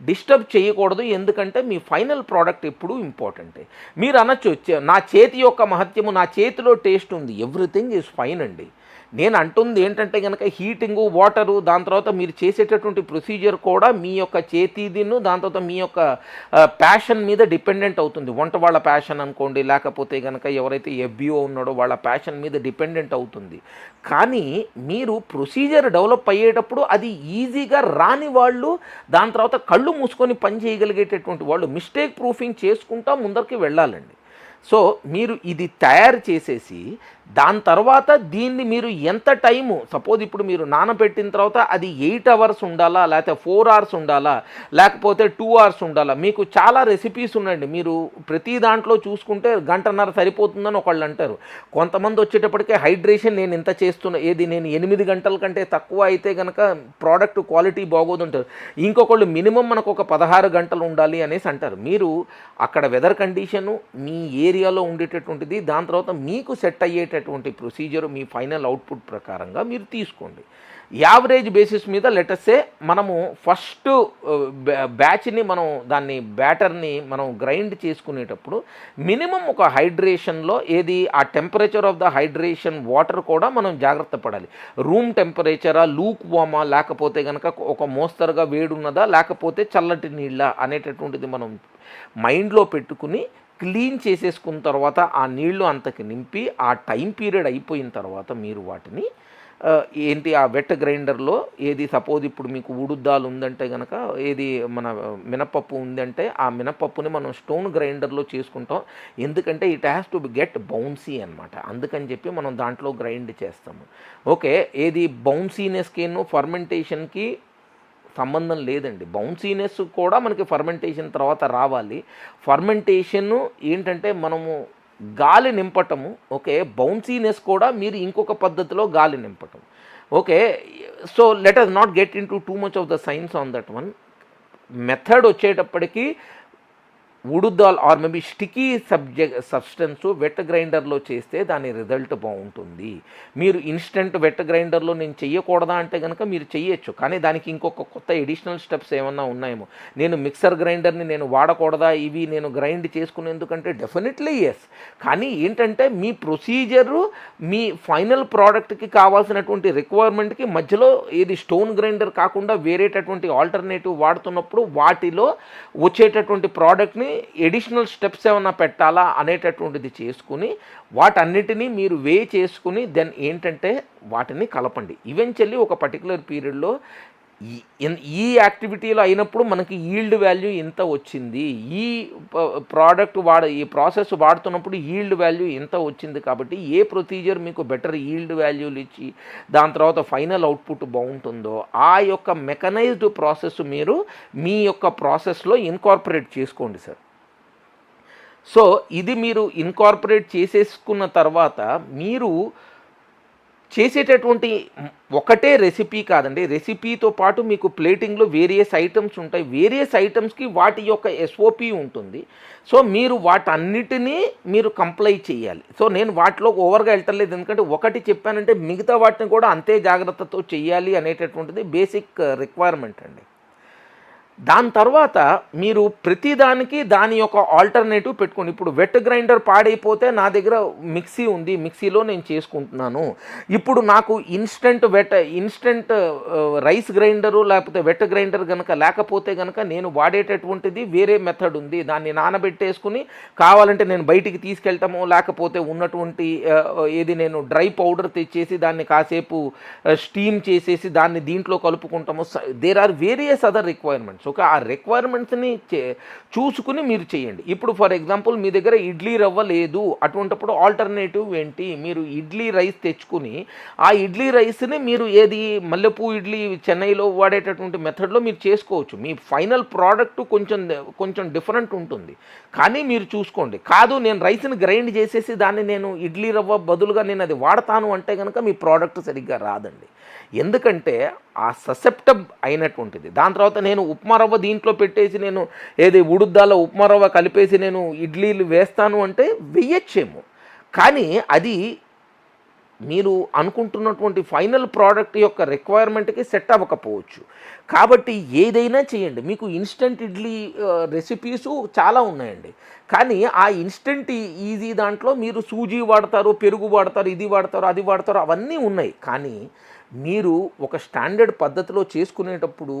డిస్టర్బ్ చేయకూడదు. ఎందుకంటే మీ ఫైనల్ ప్రోడక్ట్ ఎప్పుడూ ఇంపార్టెంటే. మీరు అనొచ్చు, నా చేతి యొక్క మహత్యము, నా చేతిలో టేస్ట్ ఉంది, ఎవ్రీథింగ్ ఈజ్ ఫైన్ అండి. నేను అంటుంది ఏంటంటే కనుక హీటింగు, వాటరు, దాని తర్వాత మీరు చేసేటటువంటి ప్రొసీజర్ కూడా మీ యొక్క చేతిదిను దాని తర్వాత మీ యొక్క ప్యాషన్ మీద డిపెండెంట్ అవుతుంది. వంట వాళ్ళ ప్యాషన్ అనుకోండి, లేకపోతే కనుక ఎవరైతే ఎఫ్బిఓ ఉన్నాడో వాళ్ళ ప్యాషన్ మీద డిపెండెంట్ అవుతుంది. కానీ మీరు ప్రొసీజర్ డెవలప్ అయ్యేటప్పుడు అది ఈజీగా రాని వాళ్ళు, దాని తర్వాత కళ్ళు మూసుకొని పని చేయగలిగేటటువంటి వాళ్ళు మిస్టేక్ ప్రూఫింగ్ చేసుకుంటా ముందరికి వెళ్ళాలండి. సో మీరు ఇది తయారు చేసేసి దాని తర్వాత దీన్ని మీరు ఎంత టైము, సపోజ్ ఇప్పుడు మీరు నానబెట్టిన తర్వాత అది 8 అవర్స్ ఉండాలా, లేకపోతే 4 అవర్స్ ఉండాలా, లేకపోతే 2 అవర్స్ ఉండాలా, మీకు చాలా రెసిపీస్ ఉన్నాయండి. మీరు ప్రతి దాంట్లో చూసుకుంటే 1.5 గంటలు సరిపోతుందని ఒకళ్ళు అంటారు. కొంతమంది వచ్చేటప్పటికే హైడ్రేషన్ నేను ఇంత చేస్తున్నా, నేను 8 గంటల కంటే తక్కువ అయితే కనుక ప్రోడక్ట్ క్వాలిటీ బాగోదంటారు. ఇంకొకళ్ళు మినిమం మనకు ఒక 16 గంటలు ఉండాలి అనేసి అంటారు. మీరు అక్కడ వెదర్ కండిషను మీ ఏరియాలో ఉండేటటువంటిది, దాని తర్వాత మీకు సెట్ అయ్యేట చేసేటటువంటి ప్రొసీజర్ మీ ఫైనల్ అవుట్పుట్ ప్రకారంగా మీరు తీసుకోండి. యావరేజ్ బేసిస్ మీద లెటర్సే మనము ఫస్ట్ బ్యాచ్ని మనం దాన్ని బ్యాటర్ని మనం గ్రైండ్ చేసుకునేటప్పుడు మినిమం ఒక హైడ్రేషన్లో ఏది ఆ temperature of the hydration water కూడా మనం జాగ్రత్త పడాలి. రూమ్ టెంపరేచరా, లూక్ వామా, లేకపోతే కనుక ఒక మోస్తరుగా వేడున్నదా, లేకపోతే చల్లటి నీళ్ళ అనేటటువంటిది మనం మైండ్లో పెట్టుకుని క్లీన్ చేసేసుకున్న తర్వాత ఆ నీళ్లు అంతకి నింపి ఆ టైం పీరియడ్ అయిపోయిన తర్వాత మీరు వాటిని ఏంటి ఆ వెట్ గ్రైండర్లో ఏది సపోజ్ ఇప్పుడు మీకు ఉడుద్దాలు ఉందంటే కనుక ఏది మన మినపప్పు ఉందంటే ఆ మినపప్పుని మనం స్టోన్ గ్రైండర్లో చేసుకుంటాం. ఎందుకంటే it has to get bouncy అనమాట. అందుకని చెప్పి మనం దాంట్లో గ్రైండ్ చేస్తాము. ఓకే, ఏది బౌన్సీనెస్కిను ఫర్మెంటేషన్కి సంబంధం లేదండి. బౌన్సీనెస్ కూడా మనకి ఫర్మెంటేషన్ తర్వాత రావాలి. ఫర్మెంటేషన్ ఏంటంటే మనము గాలి నింపటము. ఓకే, బౌన్సీనెస్ కూడా మీరు ఇంకొక పద్ధతిలో గాలి నింపటం. Okay, so let us not get in to too much of the science on that one. Method వచ్చేటప్పటికి urad dal or maybe sticky substance wet గ్రైండర్లో చేస్తే దాని రిజల్ట్ బాగుంటుంది. మీరు ఇన్స్టెంట్ వెట్ గ్రైండర్లో నేను చెయ్యకూడదా అంటే కనుక మీరు చెయ్యొచ్చు, కానీ దానికి ఇంకొక కొత్త ఎడిషనల్ స్టెప్స్ ఏమన్నా ఉన్నాయేమో. నేను మిక్సర్ గ్రైండర్ని నేను వాడకూడదా ఇవి నేను గ్రైండ్ చేసుకునేందుకంటే డెఫినెట్లీ ఎస్. కానీ ఏంటంటే మీ ప్రొసీజరు మీ ఫైనల్ ప్రోడక్ట్కి కావాల్సినటువంటి రిక్వైర్మెంట్కి మధ్యలో ఏది స్టోన్ గ్రైండర్ కాకుండా వేరేటటువంటి ఆల్టర్నేటివ్ వాడుతున్నప్పుడు వాటిలో వచ్చేటటువంటి ప్రోడక్ట్ని ఎడిషనల్ స్టెప్స్ ఏమైనా పెట్టాలా అనేటటువంటిది చేసుకుని వాటన్నిటినీ మీరు వే చేసుకుని దెన్ ఏంటంటే వాటిని కలపండి. ఈవెన్చువల్లీ ఒక పర్టికులర్ పీరియడ్లో ఈ యాక్టివిటీలో అయినప్పుడు మనకి ఈల్డ్ వాల్యూ ఇంత వచ్చింది, ఈ ప్రోడక్ట్ ఈ ప్రాసెస్ వాడుతున్నప్పుడు ఈల్డ్ వాల్యూ ఇంత వచ్చింది. కాబట్టి ఏ ప్రొసీజర్ మీకు బెటర్ ఈల్డ్ వాల్యూలు ఇచ్చి దాని తర్వాత ఫైనల్ అవుట్పుట్ బాగుంటుందో ఆ యొక్క మెకనైజ్డ్ ప్రాసెస్ మీరు మీ యొక్క ప్రాసెస్లో ఇన్కార్పొరేట్ చేసుకోండి సార్. సో ఇది మీరు ఇన్కార్పొరేట్ చేసేసుకున్న తర్వాత మీరు చేసేటటువంటి ఒకటే రెసిపీ కాదండి, రెసిపీతో పాటు మీకు ప్లేటింగ్లో వేరియస్ ఐటమ్స్ ఉంటాయి. వేరియస్ ఐటమ్స్కి వాటి యొక్క ఎస్ఓపి ఉంటుంది. సో మీరు వాటన్నిటినీ మీరు కంప్లై చేయాలి. సో నేను వాటిలో ఓవర్గా వెళ్ళలేదు, ఎందుకంటే ఒకటి చెప్పానంటే మిగతా వాటిని కూడా అంతే జాగ్రత్తతో చేయాలి అనేటటువంటిది బేసిక్ రిక్వైర్మెంట్ అండి. దాని తర్వాత మీరు ప్రతిదానికి దాని యొక్క ఆల్టర్నేటివ్ పెట్టుకోండి. ఇప్పుడు వెట్ గ్రైండర్ పాడైపోతే నా దగ్గర మిక్సీ ఉంది, మిక్సీలో నేను చేసుకుంటున్నాను. ఇప్పుడు నాకు ఇన్స్టెంట్ రైస్ గ్రైండరు లేకపోతే వెట్ గ్రైండర్ కనుక లేకపోతే కనుక నేను వాడేటటువంటిది వేరే మెథడ్ ఉంది. దాన్ని నానబెట్టేసుకుని కావాలంటే నేను బయటికి తీసుకెళ్ళటము, లేకపోతే ఉన్నటువంటి ఏది నేను డ్రై పౌడర్ తెచ్చేసి దాన్ని కాసేపు స్టీమ్ చేసేసి దాన్ని దీంట్లో కలుపుకుంటాము. There are various other requirements. Okay, ఆ రిక్వైర్మెంట్స్ని చూసుకుని మీరు చేయండి. ఇప్పుడు ఫర్ ఎగ్జాంపుల్ మీ దగ్గర ఇడ్లీ రవ్వ లేదు, అటువంటిప్పుడు ఆల్టర్నేటివ్ ఏంటి, మీరు ఇడ్లీ రైస్ తెచ్చుకుని ఆ ఇడ్లీ రైస్ని మీరు ఏది మల్లెపూ ఇడ్లీ చెన్నైలో వాడేటటువంటి మెథడ్లో మీరు చేసుకోవచ్చు. మీ ఫైనల్ ప్రోడక్ట్ కొంచెం డిఫరెంట్ ఉంటుంది, కానీ మీరు చూసుకోండి. కాదు నేను రైస్ని గ్రైండ్ చేసేసి దాన్ని నేను ఇడ్లీ రవ్వ బదులుగా నేను అది వాడతాను అంటే కనుక మీ ప్రోడక్ట్ సరిగ్గా రాదండి. ఎందుకంటే ఆ ససెప్టబ్ అయినటువంటిది. దాని తర్వాత నేను ఉప్మా రవ్వ దీంట్లో పెట్టేసి నేను ఏది ఉడుద్దాలో ఉప్మా రవ్వ కలిపేసి నేను ఇడ్లీలు వేస్తాను అంటే వెయ్యొచ్చేమో, కానీ అది మీరు అనుకుంటున్నటువంటి ఫైనల్ ప్రోడక్ట్ యొక్క రిక్వైర్మెంట్కి సెట్ అవ్వకపోవచ్చు. కాబట్టి ఏదైనా చేయండి. మీకు ఇన్స్టెంట్ ఇడ్లీ రెసిపీసు చాలా ఉన్నాయండి, కానీ ఆ ఇన్స్టెంట్ ఈజీ దాంట్లో మీరు సూజీ వాడతారు, పెరుగు వాడతారు, ఇది వాడతారు, అది వాడతారు, అవన్నీ ఉన్నాయి. కానీ మీరు ఒక స్టాండర్డ్ పద్ధతిలో చేసుకునేటప్పుడు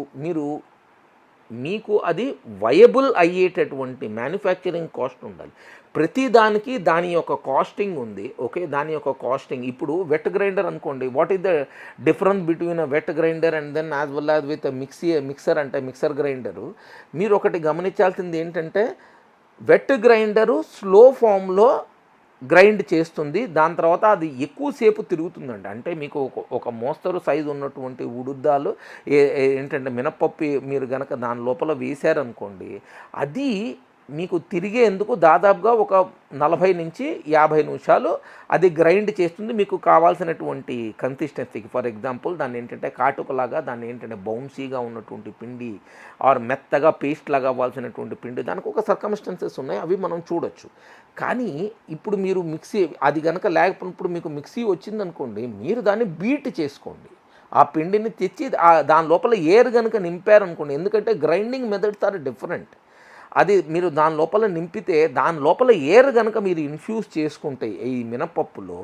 మీకు అది వయబుల్ అయ్యేటటువంటి మ్యానుఫ్యాక్చరింగ్ కాస్ట్ ఉండాలి. ప్రతిదానికి దాని యొక్క కాస్టింగ్ ఉంది. ఓకే, దాని యొక్క కాస్టింగ్ ఇప్పుడు వెట్ గ్రైండర్ అనుకోండి, what is the difference between a wet grinder and then as well as with mixer అంటే మిక్సర్ గ్రైండరు. మీరు ఒకటి గమనించాల్సింది ఏంటంటే వెట్ గ్రైండరు స్లో ఫామ్లో గ్రైండ్ చేస్తుంది, దాని తర్వాత అది ఎక్కువసేపు తిరుగుతుందండి. అంటే మీకు ఒక మోస్తరు సైజు ఉన్నటువంటి ఉడుద్దాలు ఏంటంటే మినపప్పు మీరు కనుక దాని లోపల వేశారనుకోండి, అది మీకు తిరిగేందుకు దాదాపుగా ఒక 40 నుంచి 50 నిమిషాలు అది గ్రైండ్ చేస్తుంది మీకు కావాల్సినటువంటి కన్సిస్టెన్సీకి. ఫర్ ఎగ్జాంపుల్ దాన్ని ఏంటంటే కాటుకలాగా, దాన్ని ఏంటంటే బౌన్సీగా ఉన్నటువంటి పిండి ఆర్ మెత్తగా పేస్ట్ లాగా అవ్వాల్సినటువంటి పిండి, దానికి ఒక సర్కమ్స్టెన్సెస్ ఉన్నాయి, అవి మనం చూడొచ్చు. కానీ ఇప్పుడు మీరు మిక్సీ అది కనుక లేకపోయినప్పుడు మీకు మిక్సీ వచ్చిందనుకోండి, మీరు దాన్ని బీట్ చేసుకోండి. ఆ పిండిని తెచ్చి దాని లోపల ఎయిర్ కనుక నింపారనుకోండి, ఎందుకంటే గ్రైండింగ్ మెథడ్స్ ఆర్ డిఫరెంట్. అది మీరు దాని లోపల నింపితే దాని లోపల ఎయిర్ కనుక మీరు ఇన్ఫ్యూజ్ చేసుకుంటే ఈ మినపప్పులో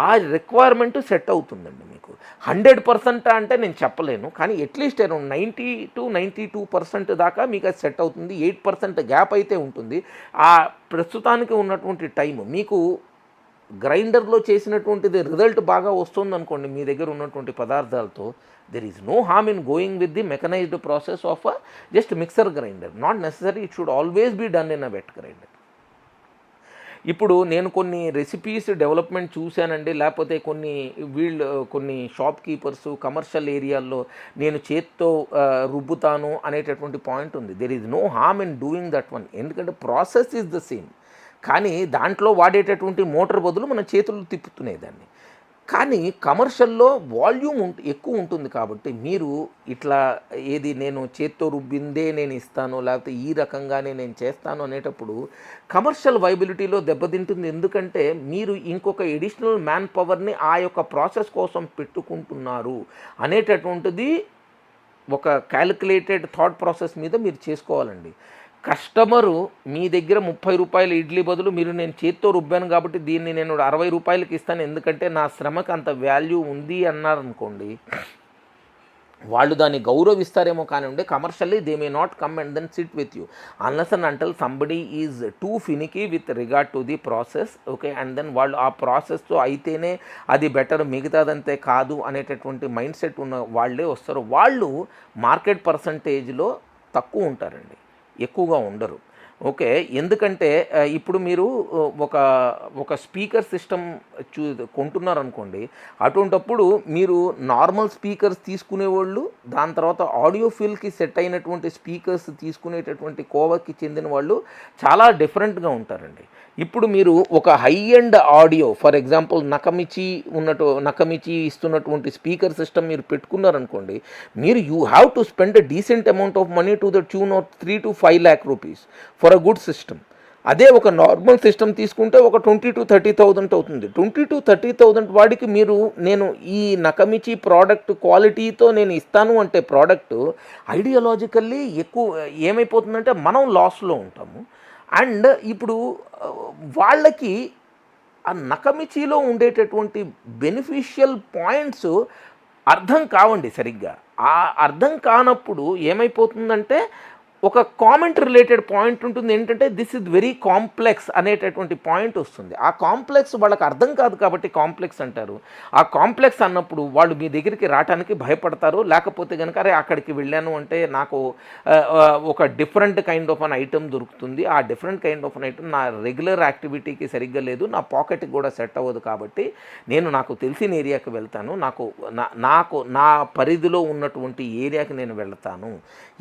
ఆ రిక్వైర్మెంట్ సెట్ అవుతుందండి మీకు. 100% అంటే నేను చెప్పలేను, కానీ అట్లీస్ట్ అరౌండ్ 90-92% దాకా మీకు అది సెట్ అవుతుంది. 8% గ్యాప్ అయితే ఉంటుంది. ఆ ప్రస్తుతానికి ఉన్నటువంటి టైం మీకు గ్రైండర్లో చేసినటువంటిది రిజల్ట్ బాగా వస్తుందనుకోండి మీ దగ్గర ఉన్నటువంటి పదార్థాలతో, there is no harm in going with the mechanised process of a just mixer grinder. Not necessary it should always be done in a wet grinder. ఇప్పుడు నేను కొన్ని రెసిపీస్ డెవలప్మెంట్ చూశానండి, లేకపోతే కొన్ని షాప్ కీపర్స్ కమర్షియల్ ఏరియాల్లో నేను చేత్తో రుబ్బుతాను అనేటటువంటి పాయింట్ ఉంది. There is no harm in doing that one, ఎందుకంటే ప్రాసెస్ ఈజ్ ద సేమ్. కానీ దాంట్లో వాడేటటువంటి మోటార్ బదులు మన చేతులు తిప్పుతునేదాన్ని. కానీ కమర్షియల్లో వాల్యూమ్ ఎక్కువ ఉంటుంది కాబట్టి మీరు ఇట్లా నేను చేత్తో రుబ్బిందే నేను ఇస్తాను, లేకపోతే ఈ రకంగానే నేను చేస్తాను అనేటప్పుడు కమర్షియల్ వైబిలిటీలో దెబ్బతింటుంది. ఎందుకంటే మీరు ఇంకొక ఎడిషనల్ మ్యాన్ పవర్ని ఆ యొక్క ప్రాసెస్ కోసం పెట్టుకుంటున్నారు అనేటటువంటిది ఒక క్యాలిక్యులేటెడ్ థాట్ ప్రాసెస్ మీద మీరు చేసుకోవాలండి. కస్టమరు మీ దగ్గర 30 రూపాయల ఇడ్లీ బదులు నేను చేత్తో రుబ్బాను కాబట్టి దీన్ని నేను 60 రూపాయలకి ఇస్తాను, ఎందుకంటే నా శ్రమకు అంత వాల్యూ ఉంది అన్నారనుకోండి, వాళ్ళు దాన్ని గౌరవిస్తారేమో కానివ్వండి. Commercially they may not come and then sit with you unless and until somebody is too finicky with regard to the process. Okay, and then వాళ్ళు ఆ ప్రాసెస్తో అయితేనే అది బెటర్, మిగతాదంతే కాదు అనేటటువంటి మైండ్ సెట్ ఉన్న వాళ్ళే వస్తారు. వాళ్ళు మార్కెట్ పర్సంటేజ్లో తక్కువ ఉంటారండి, ఎక్కువగా ఉండరు. ఓకే, ఎందుకంటే ఇప్పుడు మీరు ఒక స్పీకర్ సిస్టమ్ కొంటున్నారనుకోండి, అటువంటప్పుడు మీరు నార్మల్ స్పీకర్స్ తీసుకునేవాళ్ళు, దాని తర్వాత ఆడియో ఫీల్కి సెట్ అయినటువంటి స్పీకర్స్ తీసుకునేటటువంటి కోవకి చెందిన వాళ్ళు చాలా డిఫరెంట్గా ఉంటారండి. ఇప్పుడు మీరు ఒక high end audio, for example Nakamichi ఇస్తున్నటువంటి స్పీకర్ సిస్టమ్ మీరు పెట్టుకున్నారనుకోండి, you have to spend a decent amount of money to the tune of 3 to 5 lakh rupees for a good system. అదే ఒక నార్మల్ సిస్టమ్ తీసుకుంటే ఒక 20 to 30,000 అవుతుంది. 20 to 30,000 వాడికి నేను ఈ నకమిచి ప్రోడక్ట్ క్వాలిటీతో నేను ఇస్తాను అంటే ప్రోడక్ట్ ఐడియాలజికల్లీ ఎక్కువ ఏమైపోతుందంటే మనం లాస్లో ఉంటాము. అండ్ ఇప్పుడు వాళ్ళకి ఆ నకమిచిలో ఉండేటటువంటి బెనిఫిషియల్ పాయింట్స్ అర్థం కావండి సరిగ్గా. ఆ అర్థం కానప్పుడు ఏమైపోతుందంటే ఒక కామెంట్ రిలేటెడ్ పాయింట్ ఉంటుంది, ఏంటంటే దిస్ ఇస్ వెరీ కాంప్లెక్స్ అనేటటువంటి పాయింట్ వస్తుంది. ఆ కాంప్లెక్స్ వాళ్ళకి అర్థం కాదు కాబట్టి కాంప్లెక్స్ అంటారు. ఆ కాంప్లెక్స్ అన్నప్పుడు వాళ్ళు మీ దగ్గరికి రావడానికి భయపడతారు. లేకపోతే కనుక అరే అక్కడికి వెళ్ళాను అంటే నాకు ఒక different kind of an item దొరుకుతుంది, ఆ different kind of an item నా రెగ్యులర్ యాక్టివిటీకి సరిగ్గా లేదు, నా పాకెట్కి కూడా సెట్ అవ్వదు, కాబట్టి నాకు తెలిసిన ఏరియాకి వెళ్తాను, నా పరిధిలో ఉన్నటువంటి ఏరియాకి నేను వెళ్తాను.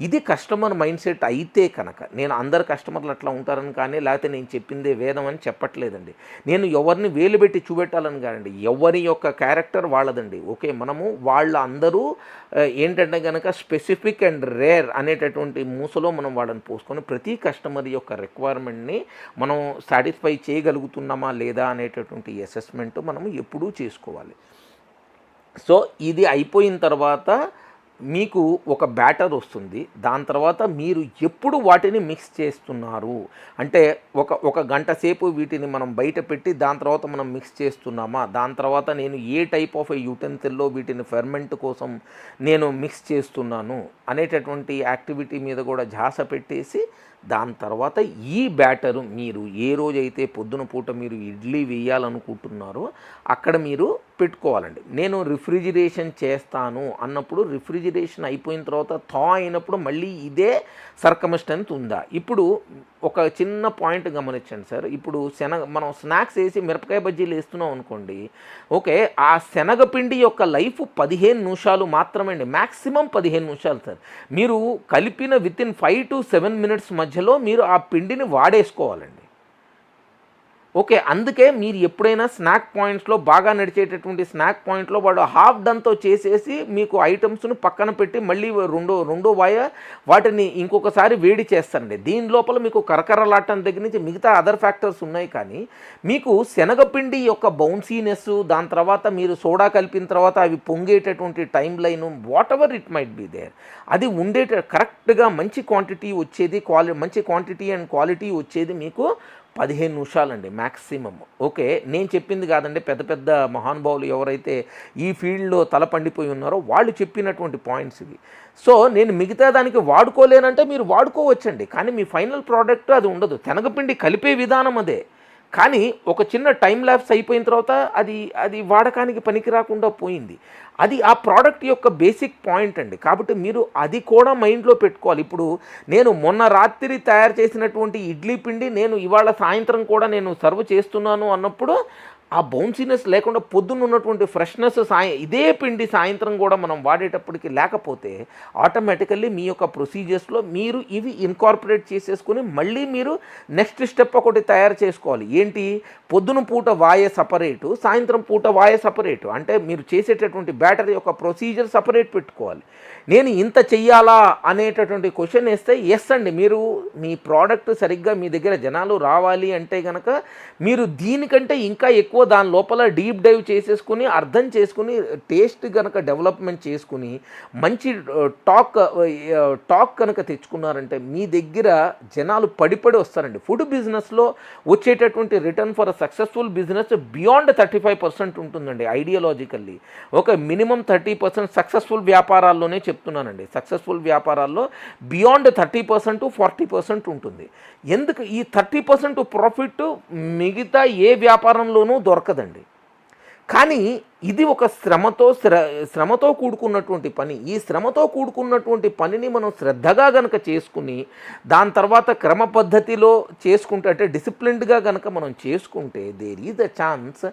ఇది కస్టమర్ మైండ్ సెట్ అయితే కనుక, నేను అందరు కస్టమర్లు అట్లా ఉంటారని కానీ, లేకపోతే నేను చెప్పిందే వేదం అని చెప్పట్లేదండి. నేను ఎవరిని వేలు పెట్టి చూపెట్టాలని కాదండి, ఎవరి యొక్క క్యారెక్టర్ వాళ్ళదండి. ఓకే, మనము వాళ్ళ అందరూ ఏంటంటే కనుక స్పెసిఫిక్ అండ్ రేర్ అనేటటువంటి మూసలో మనం వాళ్ళని పోసుకొని ప్రతి కస్టమర్ యొక్క రిక్వైర్మెంట్ని మనం సాటిస్ఫై చేయగలుగుతున్నామా లేదా అనేటటువంటి అసెస్మెంట్ మనం ఎప్పుడూ చేసుకోవాలి. సో ఇది అయిపోయిన తర్వాత మీకు ఒక బ్యాటర్ వస్తుంది. దాని తర్వాత మీరు ఎప్పుడు వాటిని మిక్స్ చేస్తున్నారు అంటే ఒక గంట సేపు వీటిని మనం బయట పెట్టి దాని తర్వాత మనం మిక్స్ చేస్తున్నామా, దాని తర్వాత నేను ఏ టైప్ ఆఫ్ యూటెన్సిల్లో వీటిని ఫెర్మెంట్ కోసం నేను మిక్స్ చేస్తున్నాను అనేటటువంటి యాక్టివిటీ మీద కూడా ధ్యాస పెట్టేసి దాని తర్వాత ఈ బ్యాటరు మీరు ఏ రోజైతే పొద్దున పూట మీరు ఇడ్లీ వేయాలనుకుంటున్నారో అక్కడ మీరు పెట్టుకోవాలండి. నేను రిఫ్రిజిరేషన్ చేస్తాను అన్నప్పుడు రిఫ్రిజిరేషన్ అయిపోయిన తర్వాత థా అయినప్పుడు మళ్ళీ ఇదే సర్కమ్స్టెన్స్ ఉందా? ఇప్పుడు ఒక చిన్న పాయింట్ గమనించండి సార్. ఇప్పుడు మనం స్నాక్స్ వేసి మిరపకాయ బజ్జీలు వేస్తున్నాం అనుకోండి. ఓకే. ఆ శనగపిండి యొక్క లైఫ్ 15 నిమిషాలు మాత్రమే అండి. మ్యాక్సిమం 15 నిమిషాలు సార్. మీరు కలిపిన వితిన్ 5 to 7 మినిట్స్ మధ్యలో మీరు ఆ పిండిని వాడేసుకోవాలండి. ఓకే. అందుకే మీరు ఎప్పుడైనా స్నాక్ పాయింట్స్‌లో బాగా నడిచేటటువంటి స్నాక్ పాయింట్‌లో వాడు హాఫ్ డన్‌తో చేసేసి మీకు ఐటెమ్స్‌ను పక్కన పెట్టి మళ్ళీ రెండో వాటిని ఇంకొకసారి వేడి చేస్తారండి. దీని లోపల మీకు కరకరలాడటం దగ్గర నుంచి మిగతా అదర్ ఫ్యాక్టర్స్ ఉన్నాయి. కానీ మీకు శనగపిండి యొక్క బౌన్సీనెస్, దాని తర్వాత మీరు సోడా కలిపిన తర్వాత అవి పొంగేటటువంటి timeline whatever it might be there, అది కరెక్ట్గా మంచి క్వాంటిటీ వచ్చేది, మంచి క్వాంటిటీ అండ్ క్వాలిటీ వచ్చేది మీకు 15 నిమిషాలండి మ్యాక్సిమమ్. ఓకే. నేను చెప్పింది కాదండి, పెద్ద పెద్ద మహానుభావులు ఎవరైతే ఈ ఫీల్డ్లో తలపండిపోయి ఉన్నారో వాళ్ళు చెప్పినటువంటి పాయింట్స్ ఇవి. సో నేను మిగతా దానికి వాడుకోలేనంటే మీరు వాడుకోవచ్చండి, కానీ మీ ఫైనల్ ప్రోడక్ట్ అది ఉండదు. శనగపిండి కలిపే విధానం అదే, కానీ ఒక చిన్న టైం ల్యాప్స్ అయిపోయిన తర్వాత అది వాడకానికి పనికి రాకుండా పోయింది. అది ఆ ప్రోడక్ట్ యొక్క బేసిక్ పాయింట్ అండి. కాబట్టి మీరు అది కూడా మైండ్లో పెట్టుకోవాలి. ఇప్పుడు నేను మొన్న రాత్రి తయారు చేసినటువంటి ఇడ్లీ పిండి నేను ఇవాళ సాయంత్రం కూడా నేను సర్వ్ చేస్తున్నాను అన్నప్పుడు ఆ బౌన్సీనెస్ లేకుండా పొద్దున్న ఉన్నటువంటి ఫ్రెష్నెస్ ఇదే పిండి సాయంత్రం కూడా మనం వాడేటప్పటికి లేకపోతే ఆటోమేటికల్లీ మీ యొక్క ప్రొసీజర్స్లో మీరు ఇవి ఇన్కార్పొరేట్ చేసేసుకుని మళ్ళీ మీరు నెక్స్ట్ స్టెప్ ఒకటి తయారు చేసుకోవాలి. ఏంటి? పొద్దున పూట వాయే సపరేటు, సాయంత్రం పూట వాయే సపరేటు. అంటే మీరు చేసేటటువంటి బ్యాటర్ యొక్క ప్రొసీజర్ సపరేట్ పెట్టుకోవాలి. నేను ఇంత చెయ్యాలా అనేటటువంటి క్వశ్చన్ వేస్తే ఎస్ అండి. మీరు మీ ప్రోడక్ట్ సరిగ్గా మీ దగ్గర జనాలు రావాలి అంటే కనుక మీరు దీనికంటే ఇంకా ఎక్కువ దాని లోపల డీప్ డైవ్ చేసేసుకుని అర్థం చేసుకుని టేస్ట్ కనుక డెవలప్మెంట్ చేసుకుని మంచి టాక్ కనుక తెచ్చుకున్నారంటే మీ దగ్గర జనాలు పడిపడి వస్తారండి. ఫుడ్ బిజినెస్లో వచ్చేటటువంటి return for a successful business beyond 35% ఉంటుందండి ఐడియాలజికల్లీ. ఒక మినిమం 30% సక్సెస్ఫుల్ వ్యాపారాల్లోనే చెప్తున్నానండి. సక్సెస్ఫుల్ వ్యాపారాల్లో బియాండ్ 30% to 40% ఉంటుంది. ఎందుకు ఈ 30% ప్రాఫిట్ మిగతా ఏ వ్యాపారంలోనూ దొరకదండి. కానీ ఇది ఒక శ్రమతో కూడుకున్నటువంటి పని. ఈ శ్రమతో కూడుకున్నటువంటి పనిని మనం శ్రద్ధగా గనక చేసుకుని దాని తర్వాత క్రమ పద్ధతిలో చేసుకుంటే, అంటే డిసిప్లిన్డ్గా గనక మనం చేసుకుంటే there is a chance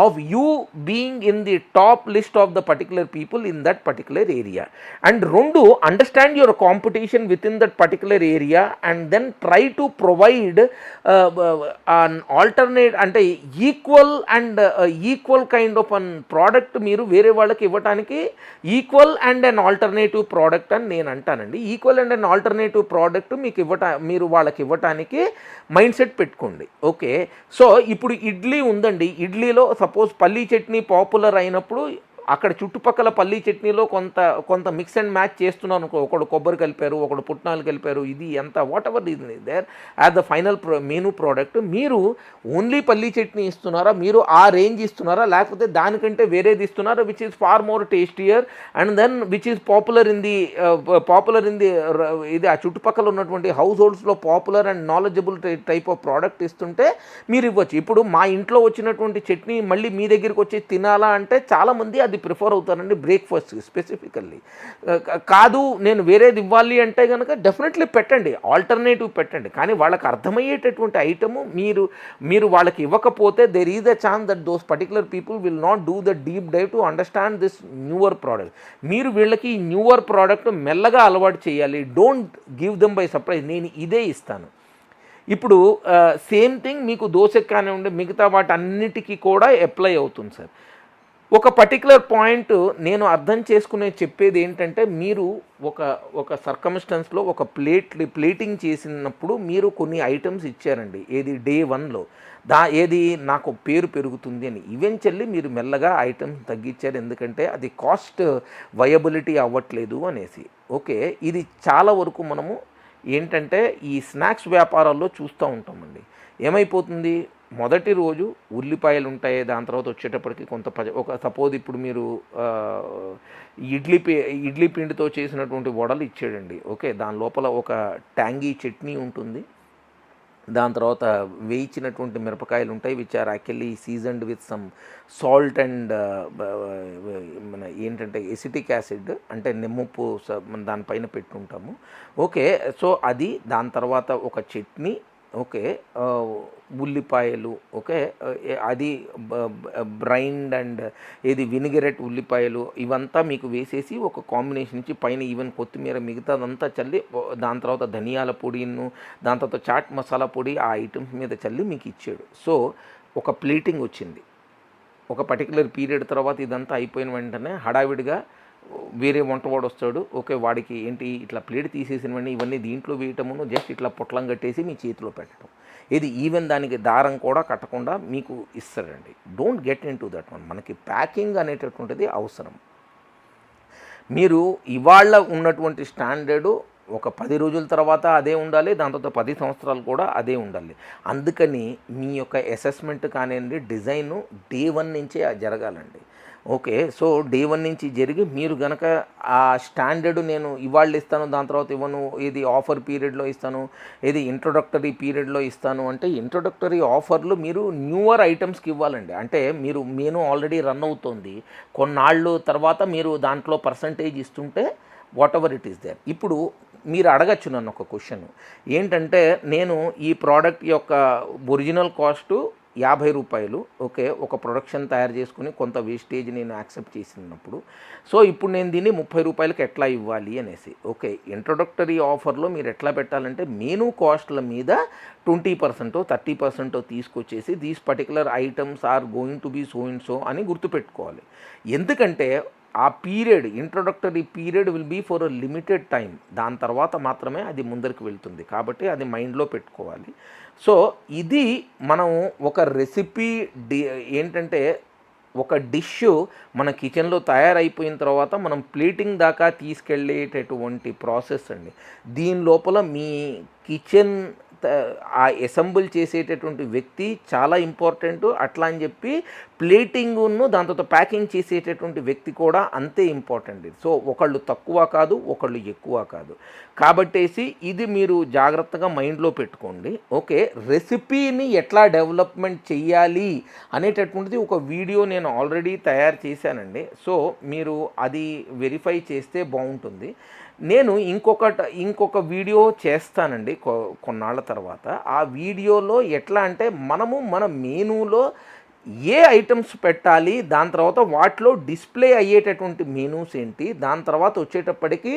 of you being in the top list of the particular people in that particular area. And రెండు, understand your competition within that particular area and then try to provide an alternate, అంటే equal kind of an product మీరు వేరే వాళ్ళకి ఇవ్వటానికి equal and an alternative product అని నేను అంటానండి. Equal and an alternative product మీరు వాళ్ళకి ఇవ్వటానికి మైండ్ సెట్ పెట్టుకోండి. ఓకే. సో ఇప్పుడు ఇడ్లీ ఉందండి. ఇడ్లీలో సపోజ్ పల్లీ చట్నీ పాపులర్ అయినప్పుడు అక్కడ చుట్టుపక్కల పల్లీ చట్నీలో కొంత మిక్స్ అండ్ మ్యాచ్ చేస్తున్నాను అనుకో. ఒకడు కొబ్బరి కలిపారు, ఒకడు పుట్నాలు కలిపారు, ఇది ఎంత whatever is there as the final menu product. మీరు ఓన్లీ పల్లీ చట్నీ ఇస్తున్నారా, మీరు ఆ రేంజ్ ఇస్తున్నారా, లేకపోతే దానికంటే వేరేది ఇస్తున్నారా which is far more tastier and then which is popular in the ఇది ఆ చుట్టుపక్కల ఉన్నటువంటి హౌస్ హోల్డ్స్లో popular and knowledgeable type of product ఇస్తుంటే మీరు ఇవ్వచ్చు. ఇప్పుడు మా ఇంట్లో వచ్చినటువంటి చట్నీ మళ్ళీ మీ దగ్గరికి వచ్చి తినాలా అంటే చాలామంది అది ప్రిఫర్ అవుతారండి బ్రేక్ఫాస్ట్ స్పెసిఫికల్లీ. కాదు నేను వేరేది ఇవ్వాలి అంటే కనుక డెఫినెట్లీ పెట్టండి, ఆల్టర్నేటివ్ పెట్టండి. కానీ వాళ్ళకి అర్థమయ్యేటటువంటి ఐటము మీరు వాళ్ళకి ఇవ్వకపోతే there is a chance that those particular people will not do the deep dive to understand this newer product. మీరు వీళ్ళకి న్యూవర్ ప్రోడక్ట్ మెల్లగా అలవాటు చేయాలి. Don't give them by surprise. నేను ఇదే ఇస్తాను. ఇప్పుడు సేమ్ థింగ్ మీకు దోశకి కానివ్వండి మిగతా వాటి అన్నిటికీ కూడా అప్లై అవుతుంది సార్. ఒక పర్టికులర్ పాయింట్ నేను అర్థం చేసుకునే చెప్పేది ఏంటంటే, మీరు ఒక సర్కమ్స్టెన్స్లో ఒక ప్లేటింగ్ చేసినప్పుడు మీరు కొన్ని ఐటమ్స్ ఇచ్చారండి. ఏది డే 1లో ఏది నాకు పేరు పెరుగుతుంది అని. ఈవెన్చువల్లీ మీరు మెల్లగా ఐటమ్స్ తగ్గించారు, ఎందుకంటే అది కాస్ట్ వయబిలిటీ అవ్వట్లేదు అనేసి. ఓకే. ఇది చాలా వరకు మనము ఏంటంటే ఈ స్నాక్స్ వ్యాపారాల్లో చూస్తూ ఉంటామండి. ఏమైపోతుంది, మొదటి రోజు ఉల్లిపాయలు ఉంటాయి, దాని తర్వాత వచ్చేటప్పటికి ఒక సపోజ్ ఇప్పుడు మీరు ఇడ్లీ పిండితో చేసినటువంటి వడలు ఇచ్చాడండి. ఓకే. దాని లోపల ఒక ట్యాంగీ చట్నీ ఉంటుంది, దాని తర్వాత వేయించినటువంటి మిరపకాయలు ఉంటాయి, which are actually seasoned with some salt and మన ఏంటంటే ఎసిటిక్ యాసిడ్ అంటే నిమ్మప్పు దానిపైన పెట్టుంటాము. ఓకే, సో అది దాని తర్వాత ఒక చట్నీ, ఓకే, ఉల్లిపాయలు, ఓకే, అది బ్రైండ్ అండ్ ఏది వినిగరెట్ ఉల్లిపాయలు ఇవంతా మీకు వేసేసి ఒక కాంబినేషన్ ఇచ్చి పైన ఈవెన్ కొత్తిమీర మిగతాదంతా చల్లి దాని తర్వాత ధనియాల పొడిను దాని తర్వాత చాట్ మసాలా పొడి ఆ ఐటమ్స్ మీద చల్లి మీకు ఇచ్చాడు. సో ఒక ప్లేటింగ్ వచ్చింది. ఒక పర్టికులర్ పీరియడ్ తర్వాత ఇదంతా అయిపోయిన వెంటనే హడావిడిగా వేరే వంటవాడు వస్తాడు. ఓకే, వాడికి ఏంటి ఇట్లా ప్లేట్ తీసేసిన వెంటనే ఇవన్నీ దీంట్లో వేయటమును జస్ట్ ఇట్లా పొట్లం కట్టేసి మీ చేతిలో పెట్టడం, ఇది ఈవెన్ దానికి దారం కూడా కట్టకుండా మీకు ఇస్తాడండి. Don't get in to that one. మనకి ప్యాకింగ్ అనేటటువంటిది అవసరం. మీరు ఇవాళ ఉన్నటువంటి స్టాండర్డు ఒక 10 రోజుల తర్వాత అదే ఉండాలి, దాని తర్వాత 10 సంవత్సరాలు కూడా అదే ఉండాలి. అందుకని మీ యొక్క అసెస్మెంట్ కానివ్వండి, డిజైను డే 1 నుంచే జరగాలండి. ఓకే, సో డే 1 నుంచి జరిగి మీరు గనక ఆ స్టాండర్డ్ నేను ఇవాళ ఇస్తాను దాని తర్వాత ఇవ్వను, ఇది ఆఫర్ పీరియడ్లో ఇస్తాను, ఇది ఇంట్రొడక్టరీ పీరియడ్లో ఇస్తాను అంటే ఇంట్రొడక్టరీ ఆఫర్లు మీరు న్యూవర్ ఐటమ్స్కి ఇవ్వాలండి. అంటే మీరు మెనూ ఆల్రెడీ రన్ అవుతుంది, కొన్నాళ్ళు తర్వాత మీరు దాంట్లో పర్సంటేజ్ ఇస్తుంటే whatever it is there. ఇప్పుడు మీరు అడగచ్చు నన్ను ఒక క్వశ్చన్ ఏంటంటే, నేను ఈ ప్రోడక్ట్ యొక్క ఒరిజినల్ కాస్టు 50 రూపాయలు, ఓకే, ఒక ప్రొడక్షన్ తయారు చేసుకుని కొంత వేస్టేజ్ నేను యాక్సెప్ట్ చేసినప్పుడు, సో ఇప్పుడు నేను దీన్ని 30 రూపాయలకి ఎట్లా ఇవ్వాలి అనేసి. ఓకే, ఇంట్రొడక్టరీ ఆఫర్లో మీరు ఎట్లా పెట్టాలంటే మెనూ కాస్ట్ల మీద 20%, 30% తీసుకొచ్చేసి these particular items are going to be so and so అని గుర్తుపెట్టుకోవాలి. ఎందుకంటే ఆ period introductory period will be for a limited time, దాని తర్వాత మాత్రమే అది ముందరికి వెళ్తుంది. కాబట్టి అది మైండ్లో పెట్టుకోవాలి. సో ఇది మనం ఒక రెసిపీ ఏంటంటే ఒక డిష్ మన కిచెన్లో తయారైపోయిన తర్వాత మనం ప్లేటింగ్ దాకా తీసుకెళ్ళేటటువంటి ప్రాసెస్ అండి. దీని లోపల మీ కిచెన్ ఆ అసెంబుల్ చేసేటటువంటి వ్యక్తి చాలా ఇంపార్టెంట్. అట్లా అని చెప్పి ప్లేటింగ్ను దాని తర్వాత ప్యాకింగ్ చేసేటటువంటి వ్యక్తి కూడా అంతే ఇంపార్టెంట్. సో ఒకళ్ళు తక్కువ కాదు, ఒకళ్ళు ఎక్కువ కాదు. కాబట్టేసి ఇది మీరు జాగ్రత్తగా మైండ్లో పెట్టుకోండి. ఓకే, రెసిపీని ఎట్లా డెవలప్మెంట్ చెయ్యాలి అనేటటువంటిది ఒక వీడియో నేను ఆల్రెడీ తయారు చేశానండి. సో మీరు అది వెరిఫై చేస్తే బాగుంటుంది. నేను ఇంకొక వీడియో చేస్తానండి కొన్నాళ్ళ తర్వాత. ఆ వీడియోలో ఎట్లా అంటే మనము మన మెనూలో ఏ ఐటమ్స్ పెట్టాలి, దాని తర్వాత వాటిలో డిస్ప్లే అయ్యేటటువంటి మెనూస్ ఏంటి, దాని తర్వాత వచ్చేటప్పటికి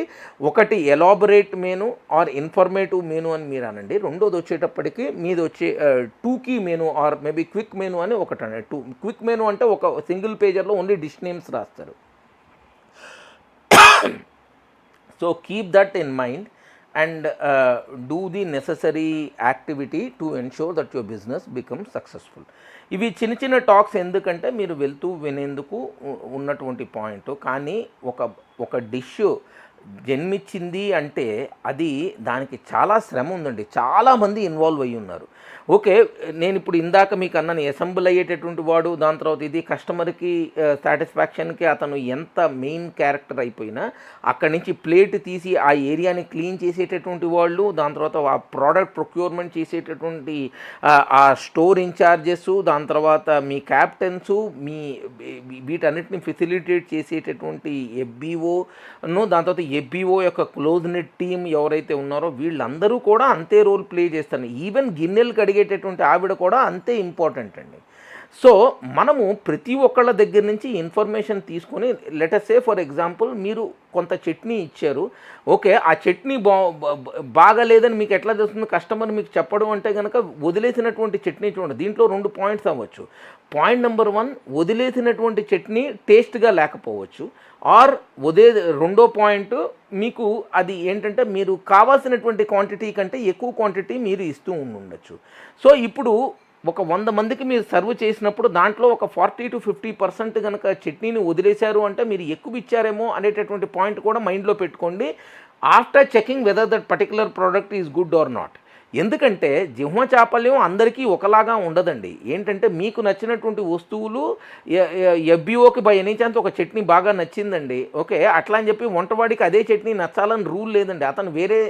ఒకటి elaborate menu or informative menu అని మీరు అనండి. రెండోది వచ్చేటప్పటికి మీది వచ్చే టూకీ menu or maybe quick menu అని ఒకటి అండి. క్విక్ మెనూ అంటే ఒక సింగిల్ పేజర్లో ఓన్లీ డిష్ నేమ్స్ రాస్తారు. So keep that in mind and do the necessary activity to ensure that your business becomes successful. ఇవి చిన్న చిన్న టాక్స్ ఎందుకంటే మీరు వెళ్తూ వినేందుకు ఉన్నటువంటి పాయింట్. కానీ ఒక డిష్ జన్మించింది అంటే అది దానికి చాలా శ్రమ ఉందండి, చాలామంది ఇన్వాల్వ్ అయ్యి ఉన్నారు. ఓకే, నేను ఇప్పుడు ఇందాక మీకు అన్నాను అసెంబుల్ అయ్యేటటువంటి వాడు, దాని తర్వాత ఇది కస్టమర్కి సాటిస్ఫాక్షన్కి అతను ఎంత మెయిన్ క్యారెక్టర్ అయిపోయినా అక్కడి నుంచి ప్లేట్ తీసి ఆ ఏరియాని క్లీన్ చేసేటటువంటి వాళ్ళు, దాని తర్వాత ఆ ప్రోడక్ట్ ప్రొక్యూర్మెంట్ చేసేటటువంటి ఆ స్టోర్ ఇన్ఛార్జెస్, దాని తర్వాత మీ క్యాప్టెన్స్, మీ వీటన్నిటిని ఫెసిలిటేట్ చేసేటటువంటి ఎఫ్బిఓను, దాని తర్వాత ఎఫ్బిఓ యొక్క క్లోజ్ నెట్ టీమ్ ఎవరైతే ఉన్నారో వీళ్ళందరూ కూడా అంతే రోల్ ప్లే చేస్తారు. ఈవెన్ గిన్నెలు కడిగేటటువంటి ఆవిడ కూడా అంతే ఇంపార్టెంట్ అండి. సో మనము ప్రతి ఒక్కళ్ళ దగ్గర నుంచి ఇన్ఫర్మేషన్ తీసుకొని, లెట్ సే ఫర్ ఎగ్జాంపుల్ మీరు కొంత చట్నీ ఇచ్చారు. ఓకే, ఆ చట్నీ బాగాలేదని మీకు ఎట్లా తెలుస్తుంది? కస్టమర్ మీకు చెప్పడం అంటే కనుక వదిలేసినటువంటి చట్నీ చూడండి, దీంట్లో 2 పాయింట్స్ అవ్వచ్చు. పాయింట్ నెంబర్ 1, వదిలేసినటువంటి చట్నీ టేస్ట్గా లేకపోవచ్చు. ఆర్ రెండో పాయింట్, మీకు అది ఏంటంటే మీరు కావాల్సినటువంటి క్వాంటిటీ కంటే ఎక్కువ క్వాంటిటీ మీరు ఇస్తూ ఉండొచ్చు. సో ఇప్పుడు ఒక 100 మందికి మీరు సర్వ్ చేసినప్పుడు దాంట్లో ఒక 40 to 50% కనుక చట్నీని వదిలేశారు అంటే మీరు ఎక్కువ ఇచ్చారేమో అనేటటువంటి పాయింట్ కూడా మైండ్లో పెట్టుకోండి. After checking weather that particular product is good or not. ఎందుకంటే జిహ్వ చాపల్యం అందరికీ ఒకలాగా ఉండదండి. ఏంటంటే మీకు నచ్చినటువంటి వస్తువులు ఎఫ్బీఓకి బై ఎనీ ఛాన్స్ ఒక చట్నీ బాగా నచ్చిందండి. ఓకే. అట్లా అని చెప్పి వంటవాడికి అదే చట్నీ నచ్చాలని రూల్ లేదండి. అతను వేరే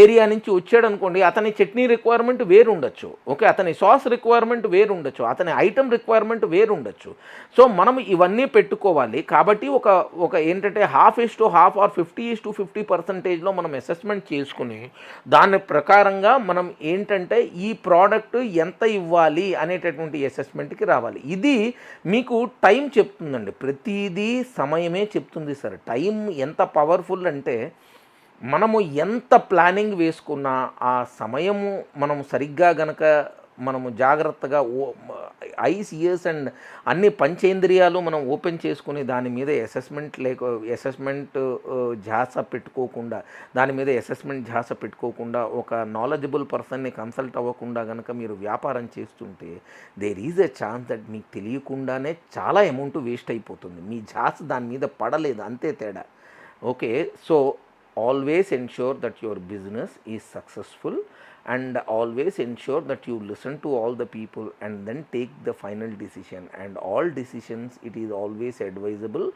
ఏరియా నుంచి వచ్చాడనుకోండి, అతని చట్నీ రిక్వైర్మెంట్ వేరు ఉండొచ్చు. ఓకే. అతని సాస్ రిక్వైర్మెంట్ వేరు ఉండొచ్చు. అతని ఐటెం రిక్వైర్మెంట్ వేరు ఉండొచ్చు. సో మనం ఇవన్నీ పెట్టుకోవాలి. కాబట్టి ఒక ఏంటంటే 50:50 ఆర్ 50:50% మనం అసెస్మెంట్ చేసుకుని దాని ప్రకారంగా మనం ఏంటంటే ఈ ప్రోడక్ట్ ఎంత ఇవ్వాలి అనేటటువంటి అసెస్మెంట్కి రావాలి. ఇది మీకు టైం చెప్తుందండి. ప్రతిదీ సమయమే చెప్తుంది సార్. టైం ఎంత పవర్ఫుల్ అంటే మనము ఎంత ప్లానింగ్ వేసుకున్నా ఆ సమయము మనం సరిగ్గా గనక మనము జాగ్రత్తగా ఐస్ ఇయర్స్ అండ్ అన్ని పంచేంద్రియాలు మనం ఓపెన్ చేసుకుని దాని మీద అసెస్మెంట్ ధ్యాస పెట్టుకోకుండా ఒక నాలెడ్జబుల్ పర్సన్ని కన్సల్ట్ అవ్వకుండా కనుక మీరు వ్యాపారం చేస్తుంటే there is a chance that మీకు తెలియకుండానే చాలా అమౌంట్ వేస్ట్ అయిపోతుంది. మీ ధ్యాస దాని మీద పడలేదు, అంతే తేడా. Okay. So always ensure that your business is successful and always ensure that you listen to all the people and then take the final decision. And all decisions, it is always advisable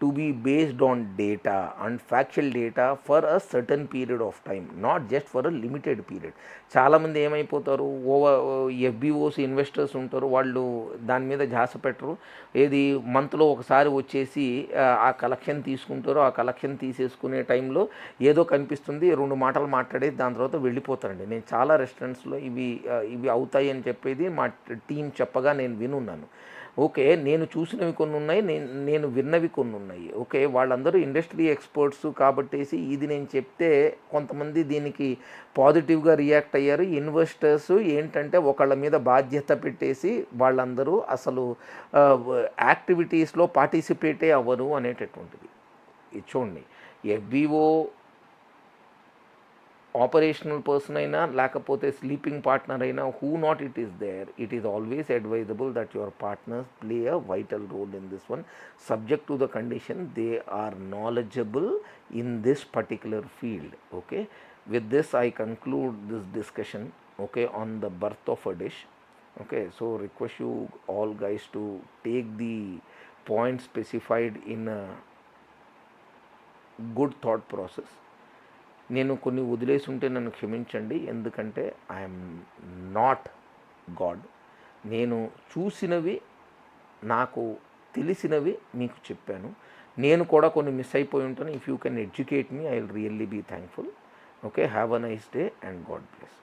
to be based on data and factual data for a certain period of time, not just for a limited period. చాలామంది ఏమైపోతారు, ఎఫ్బిఓస్ investors ఉంటారు, వాళ్ళు దాని మీద ధ్యాస పెట్టరు. ఏది మంత్లో ఒకసారి వచ్చేసి ఆ కలెక్షన్ తీసుకుంటారు. ఆ కలెక్షన్ తీసేసుకునే టైంలో ఏదో కనిపిస్తుంది, 2 మాటలు మాట్లాడేది దాని తర్వాత వెళ్ళిపోతారండి. నేను చాలా రెస్టారెంట్స్లో ఇవి అవుతాయి అని చెప్పేది మా టీం చెప్పగా నేను వినున్నాను. ఓకే. నేను చూసినవి కొన్ని ఉన్నాయి, నేను విన్నవి కొన్ని ఉన్నాయి. ఓకే. వాళ్ళందరూ ఇండస్ట్రీ ఎక్స్పర్ట్స్ కాబట్టేసి ఇది నేను చెప్తే కొంతమంది దీనికి పాజిటివ్గా రియాక్ట్ అయ్యారు. ఇన్వెస్టర్స్ ఏంటంటే ఒకళ్ళ మీద బాధ్యత పెట్టేసి వాళ్ళందరూ అసలు యాక్టివిటీస్లో పార్టిసిపేటే అవ్వరు అనేటటువంటిది. ఇది చూడండి, ఎఫ్బిఓ ఆపరేషనల్ పర్సన్ అయినా లేకపోతే స్లీపింగ్ పార్ట్నర్ అయినా, who not it is there, it is always advisable that your partners play a vital role in this one, subject to the condition they are knowledgeable in this particular field. Okay. With this I conclude this discussion, okay, on the birth of a dish. Okay, so request you all guys to take the points specified in a good thought process. నేను కొన్ని వదిలేసి ఉంటే నన్ను క్షమించండి, ఎందుకంటే I'm not God. నేను చూసినవి, నాకు తెలిసినవి మీకు చెప్పాను. నేను కూడా కొన్ని మిస్ అయిపోయి ఉంటాను. If you can educate me, I will really be thankful. Okay. Have a nice day and God bless.